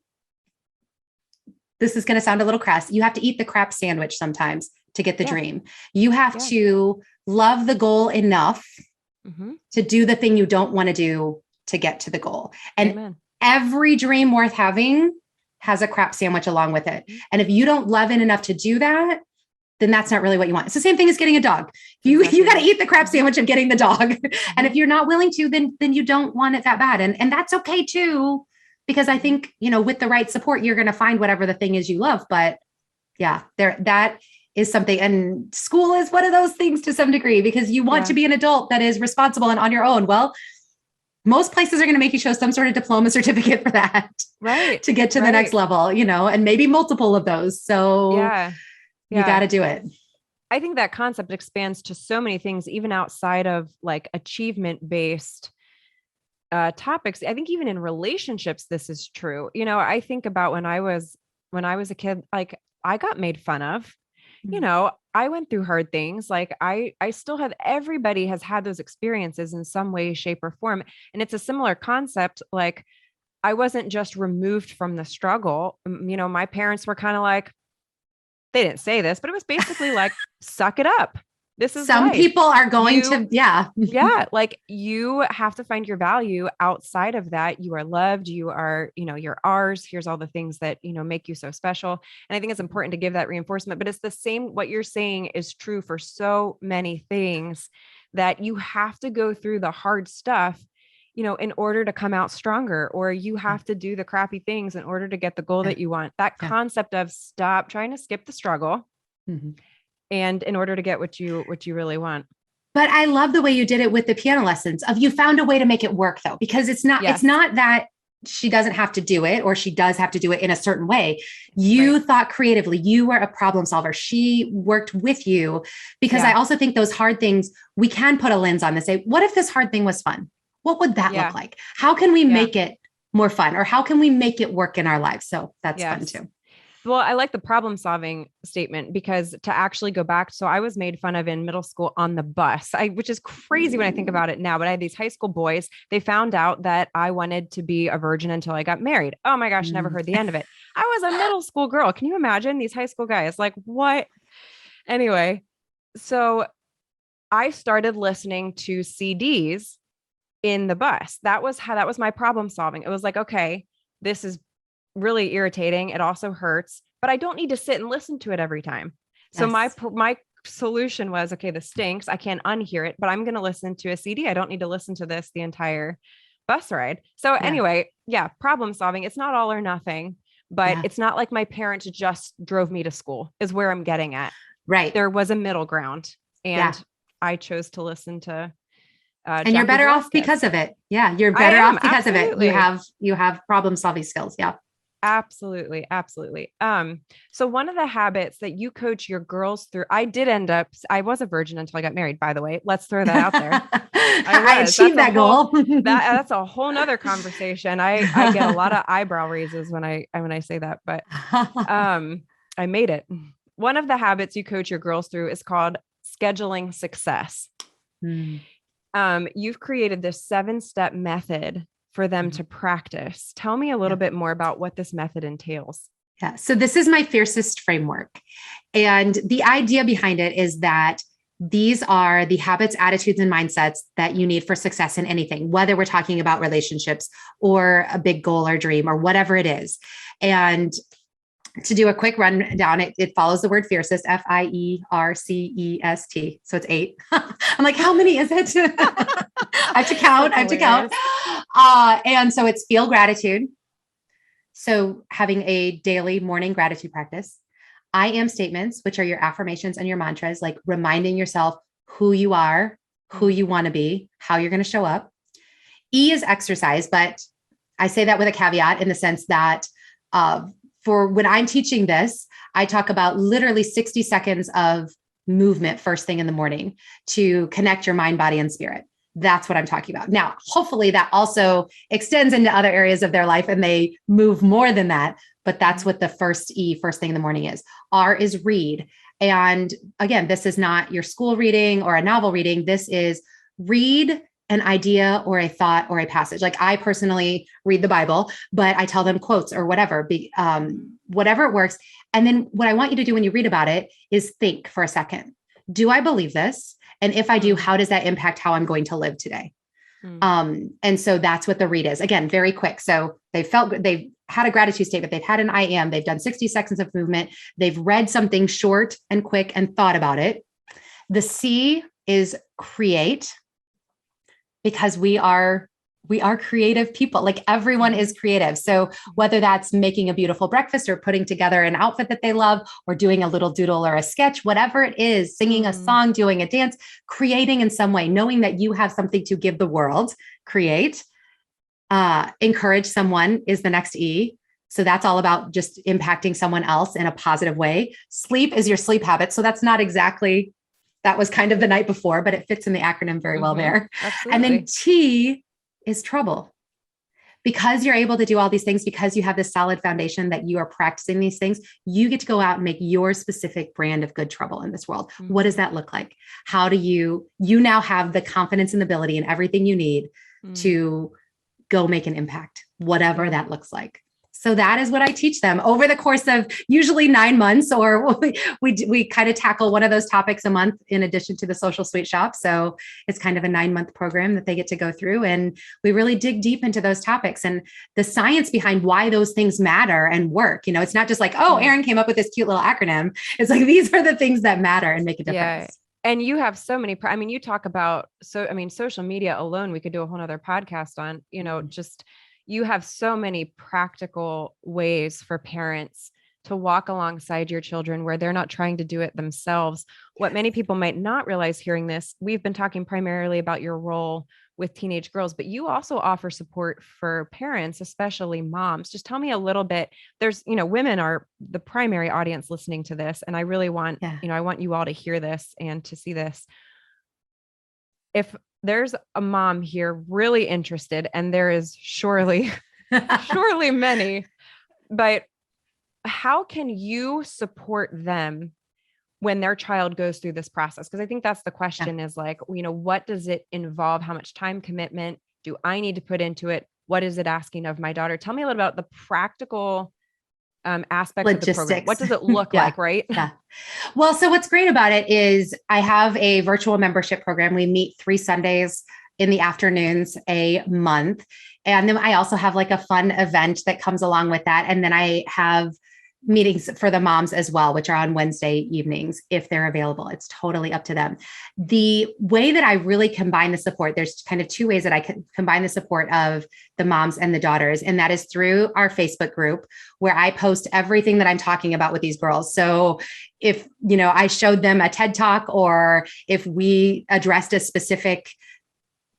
this is going to sound a little crass. You have to eat the crap sandwich sometimes to get the dream. You have to love the goal enough to do the thing you don't want to do to get to the goal. And every dream worth having has a crap sandwich along with it. And if you don't love it enough to do that, then that's not really what you want. It's the same thing as getting a dog. You got to eat the crap sandwich of getting the dog. And if you're not willing to, then you don't want it that bad. And that's okay too, because I think, with the right support, you're going to find whatever the thing is you love. But yeah, that is something. And school is one of those things to some degree, because you want to be an adult that is responsible and on your own. Well, most places are going to make you show some sort of diploma certificate for that, right? To get to the next level, and maybe multiple of those. So you got to do it. I think that concept expands to so many things, even outside of like achievement-based topics. I think even in relationships, this is true. I think about when I was a kid, like I got made fun of. I went through hard things. Like I still have, everybody has had those experiences in some way, shape, or form. And it's a similar concept. Like I wasn't just removed from the struggle. My parents were kind of like, they didn't say this, but it was basically like, suck it up. This is some life. People are going to, like you have to find your value outside of that. You are loved. You are, you're ours. Here's all the things that, make you so special. And I think it's important to give that reinforcement, but it's the same. What you're saying is true for so many things, that you have to go through the hard stuff, in order to come out stronger, or you have to do the crappy things in order to get the goal that you want. That concept of stop trying to skip the struggle. And in order to get what you really want. But I love the way you did it with the piano lessons of you found a way to make it work though, because it's not that she doesn't have to do it, or she does have to do it in a certain way. You thought creatively, you were a problem solver. She worked with you, because I also think those hard things, we can put a lens on and say, what if this hard thing was fun? What would that look like? How can we make it more fun? Or how can we make it work in our lives? So that's fun too. Well, I like the problem solving statement, because to actually go back. So I was made fun of in middle school on the bus, which is crazy when I think about it now, but I had these high school boys. They found out that I wanted to be a virgin until I got married. Oh my gosh. Never heard the end of it. I was a middle school girl. Can you imagine these high school guys? Like what? Anyway, so I started listening to CDs in the bus. That was my problem solving. It was like, okay, this is really irritating. It also hurts, but I don't need to sit and listen to it every time. So my solution was, okay, this stinks. I can't unhear it, but I'm going to listen to a CD. I don't need to listen to this the entire bus ride. So anyway, problem solving. It's not all or nothing, but it's not like my parents just drove me to school is where I'm getting at. Right. There was a middle ground, and I chose to listen to and you're better off because of it. Yeah. You're better off because of it. You have problem solving skills. Yeah. Absolutely. Absolutely. So one of the habits that you coach your girls through, I was a virgin until I got married, by the way. Let's throw that out there. I achieved that goal. That's a whole nother conversation. I get a lot of eyebrow raises when I say that, but I made it. One of the habits you coach your girls through is called scheduling success. You've created this 7-step method for them to practice. Tell me a little bit more about what this method entails. Yeah. So this is my F.I.E.R.C.E.S.T framework. And the idea behind it is that these are the habits, attitudes, and mindsets that you need for success in anything, whether we're talking about relationships or a big goal or dream or whatever it is. And to do a quick rundown, it follows the word F.I.E.R.C.E.S.T, F-I-E-R-C-E-S-T. So it's 8. I'm like, how many is it? I have to count. And so it's feel gratitude. So having a daily morning gratitude practice. I am statements, which are your affirmations and your mantras, like reminding yourself who you are, who you want to be, how you're going to show up. E is exercise, but I say that with a caveat in the sense that for when I'm teaching this, I talk about literally 60 seconds of movement first thing in the morning to connect your mind, body, and spirit. That's what I'm talking about. Now, hopefully that also extends into other areas of their life and they move more than that. but that's what the first E, first thing in the morning is. R is read. And again, this is not your school reading or a novel reading. This is read an idea or a thought or a passage. Like I personally read the Bible, but I tell them quotes or whatever, whatever it works. And then what I want you to do when you read about it is think for a second. Do I believe this? And if I do, how does that impact how I'm going to live today? And so that's what the read is. Again, very quick. So they've had a gratitude statement. They've had an I am, they've done 60 seconds of movement. They've read something short and quick and thought about it. The C is create, because we are creative people. Like everyone is creative. So whether that's making a beautiful breakfast or putting together an outfit that they love or doing a little doodle or a sketch, whatever it is, singing a song, doing a dance, creating in some way, knowing that you have something to give the world, create. Encourage someone is the next E. So that's all about just impacting someone else in a positive way. Sleep is your sleep habit. So that's not exactly, that was kind of the night before, but it fits in the acronym very well there. Absolutely. And then T is trouble. Because you're able to do all these things, because you have this solid foundation that you are practicing these things, you get to go out and make your specific brand of good trouble in this world. What does that look like? How do you now have the confidence and ability and everything you need to go make an impact, whatever that looks like. So that is what I teach them over the course of usually 9 months, or we kind of tackle one of those topics a month in addition to the social sweet shop. So it's kind of a 9-month program that they get to go through. And we really dig deep into those topics and the science behind why those things matter and work. You know, it's not just like, oh, Erin came up with this cute little acronym. It's like, these are the things that matter and make a difference. Yeah. And you have so many, you talk about, social media alone, we could do a whole nother podcast on, just, you have so many practical ways for parents to walk alongside your children where they're not trying to do it themselves. What many people might not realize hearing this, we've been talking primarily about your role with teenage girls, but you also offer support for parents, especially moms. Just tell me a little bit. There's, women are the primary audience listening to this. And I really want, I want you all to hear this and to see this. If there's a mom here really interested, and there is surely many, but how can you support them when their child goes through this process? Because I think that's the question is like, what does it involve? How much time commitment do I need to put into it? What is it asking of my daughter? Tell me a little about the practical aspects of the program. What does it look like, right? Yeah. Well, so what's great about it is I have a virtual membership program. We meet 3 Sundays in the afternoons a month. And then I also have like a fun event that comes along with that. And then I have meetings for the moms as well, which are on Wednesday evenings, if they're available. It's totally up to them. The way that I really combine the support, there's kind of 2 ways that I can combine the support of the moms and the daughters. And that is through our Facebook group, where I post everything that I'm talking about with these girls. So if, I showed them a TED Talk, or if we addressed a specific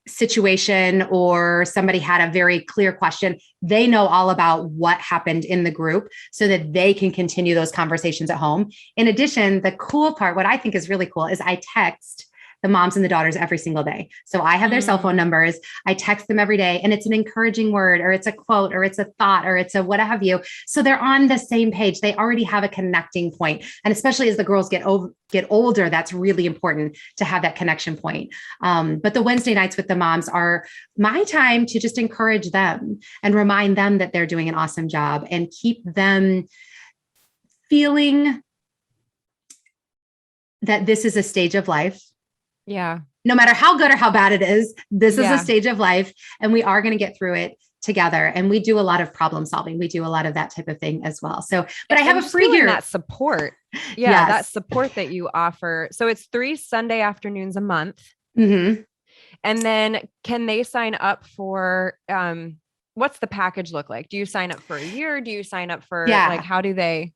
situation or somebody had a very clear question, they know all about what happened in the group so that they can continue those conversations at home. In addition, the cool part, what I think is really cool, is I text the moms and the daughters every single day. So I have their cell phone numbers. I text them every day, and it's an encouraging word, or it's a quote, or it's a thought, or it's a what have you. So they're on the same page. They already have a connecting point. And especially as the girls get older, that's really important to have that connection point. But the Wednesday nights with the moms are my time to just encourage them and remind them that they're doing an awesome job and keep them feeling that this is a stage of life. Yeah. No matter how good or how bad it is, this is a stage of life, and we are going to get through it together. And we do a lot of problem solving. We do a lot of that type of thing as well. So, but I have a free here. That support. Yeah. That support that you offer. So it's 3 Sunday afternoons a month. Mm-hmm. And then can they sign up for, what's the package look like? Do you sign up for a year? Do you sign up for like, how do they?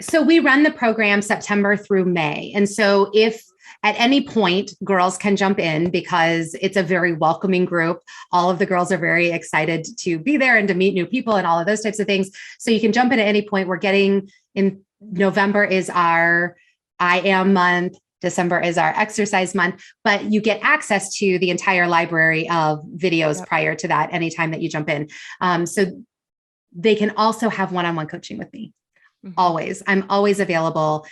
So we run the program September through May. And so if at any point girls can jump in, because it's a very welcoming group, all of the girls are very excited to be there and to meet new people and all of those types of things. So you can jump in at any point. We're getting in November is our I Am month. December is our exercise month, but you get access to the entire library of videos prior to that, anytime that you jump in. So they can also have one-on-one coaching with me. Mhm. Always. I'm always available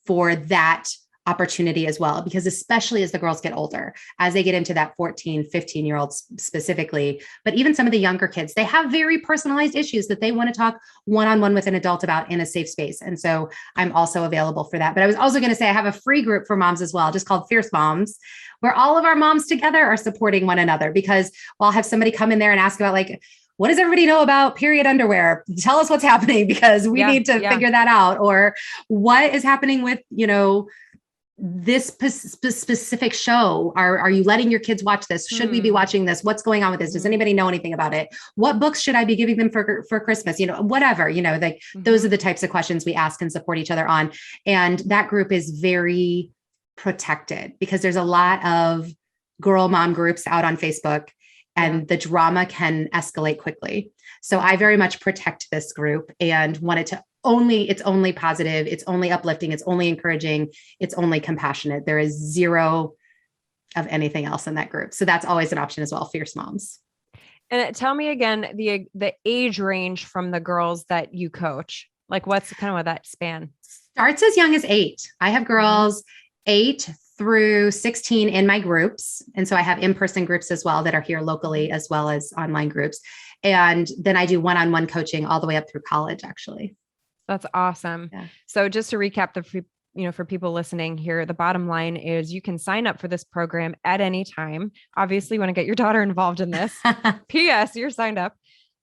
for that opportunity as well, because especially as the girls get older, as they get into that 14, 15-year-olds specifically, but even some of the younger kids, they have very personalized issues that they want to talk one-on-one with an adult about in a safe space. And so I'm also available for that. But I was also going to say, I have a free group for moms as well, just called Fierce Moms, where all of our moms together are supporting one another, because I'll have somebody come in there and ask about, like, what does everybody know about period underwear? Tell us what's happening, because we need to figure that out. Or what is happening with, this specific show? Are you letting your kids watch this? Should we be watching this? What's going on with this? Does anybody know anything about it? What books should I be giving them for Christmas? Whatever, those are the types of questions we ask and support each other on. And that group is very protected, because there's a lot of girl mom groups out on Facebook, and the drama can escalate quickly. So I very much protect this group and want it to it's only positive, it's only uplifting, it's only encouraging, it's only compassionate. There is zero of anything else in that group. So that's always an option as well, Fierce Moms. And tell me again, the age range from the girls that you coach, like what's kind of that span? Starts as young as 8. I have girls 8 through 16 in my groups. And so I have in-person groups as well that are here locally, as well as online groups. And then I do one-on-one coaching all the way up through college, actually. That's awesome. Yeah. So just to recap for people listening here, the bottom line is you can sign up for this program at any time. Obviously you want to get your daughter involved in this. P.S. You're signed up.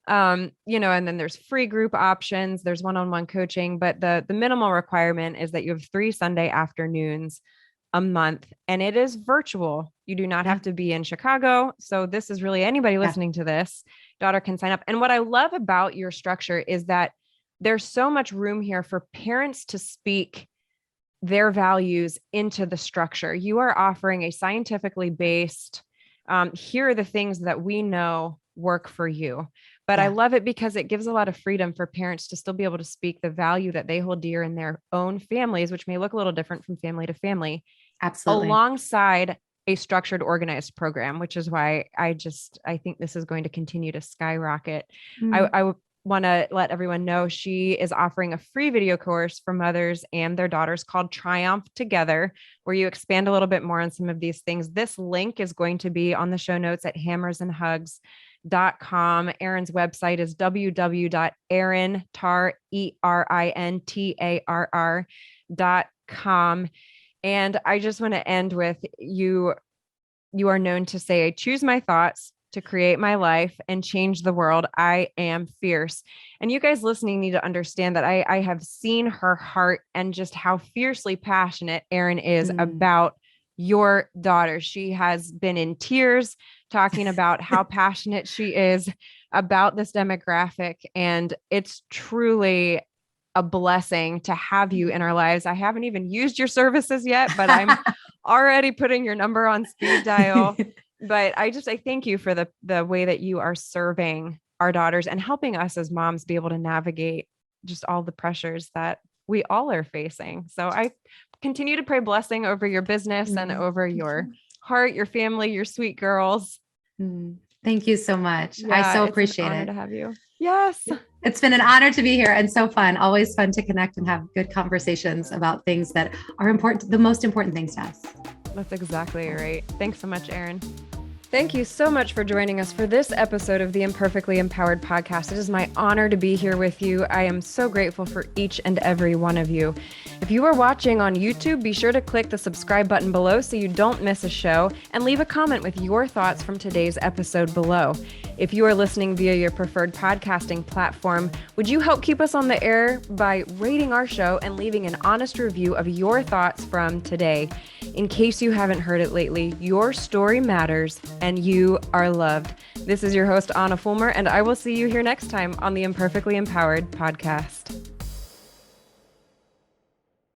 And then there's free group options, there's one-on-one coaching, but the minimal requirement is that you have 3 Sunday afternoons a month, and it is virtual. You do not have to be in Chicago. So this is really anybody listening to this, daughter can sign up. And what I love about your structure is that there's so much room here for parents to speak their values into the structure. You are offering a scientifically based, here are the things that we know work for you. But I love it because it gives a lot of freedom for parents to still be able to speak the value that they hold dear in their own families, which may look a little different from family to family. Absolutely. Alongside a structured, organized program, which is why I think this is going to continue to skyrocket. I want to let everyone know she is offering a free video course for mothers and their daughters called Triumph Together, where you expand a little bit more on some of these things. This link is going to be on the show notes at hammersandhugs.com. Erin's website is www.erintarr.com. And I just want to end with you are known to say, I choose my thoughts to create my life and change the world. I am fierce. And you guys listening need to understand that I have seen her heart and just how fiercely passionate Erin is about your daughter. She has been in tears talking about how passionate she is about this demographic. And it's truly a blessing to have you in our lives. I haven't even used your services yet, but I'm already putting your number on speed dial. But I thank you for the way that you are serving our daughters and helping us as moms be able to navigate just all the pressures that we all are facing. So I continue to pray blessing over your business and over your heart, your family, your sweet girls. Thank you so much. I so appreciate it. It's an honor to have you. Yes. It's been an honor to be here and so fun. Always fun to connect and have good conversations about things that are important, the most important things to us. That's exactly right. Thanks so much, Erin. Thank you so much for joining us for this episode of the Imperfectly Empowered podcast. It is my honor to be here with you. I am so grateful for each and every one of you. If you are watching on YouTube, be sure to click the subscribe button below so you don't miss a show, and leave a comment with your thoughts from today's episode below. If you are listening via your preferred podcasting platform, would you help keep us on the air by rating our show and leaving an honest review of your thoughts from today? In case you haven't heard it lately, your story matters and you are loved. This is your host, Ahnafulmer, and I will see you here next time on the Imperfectly Empowered podcast.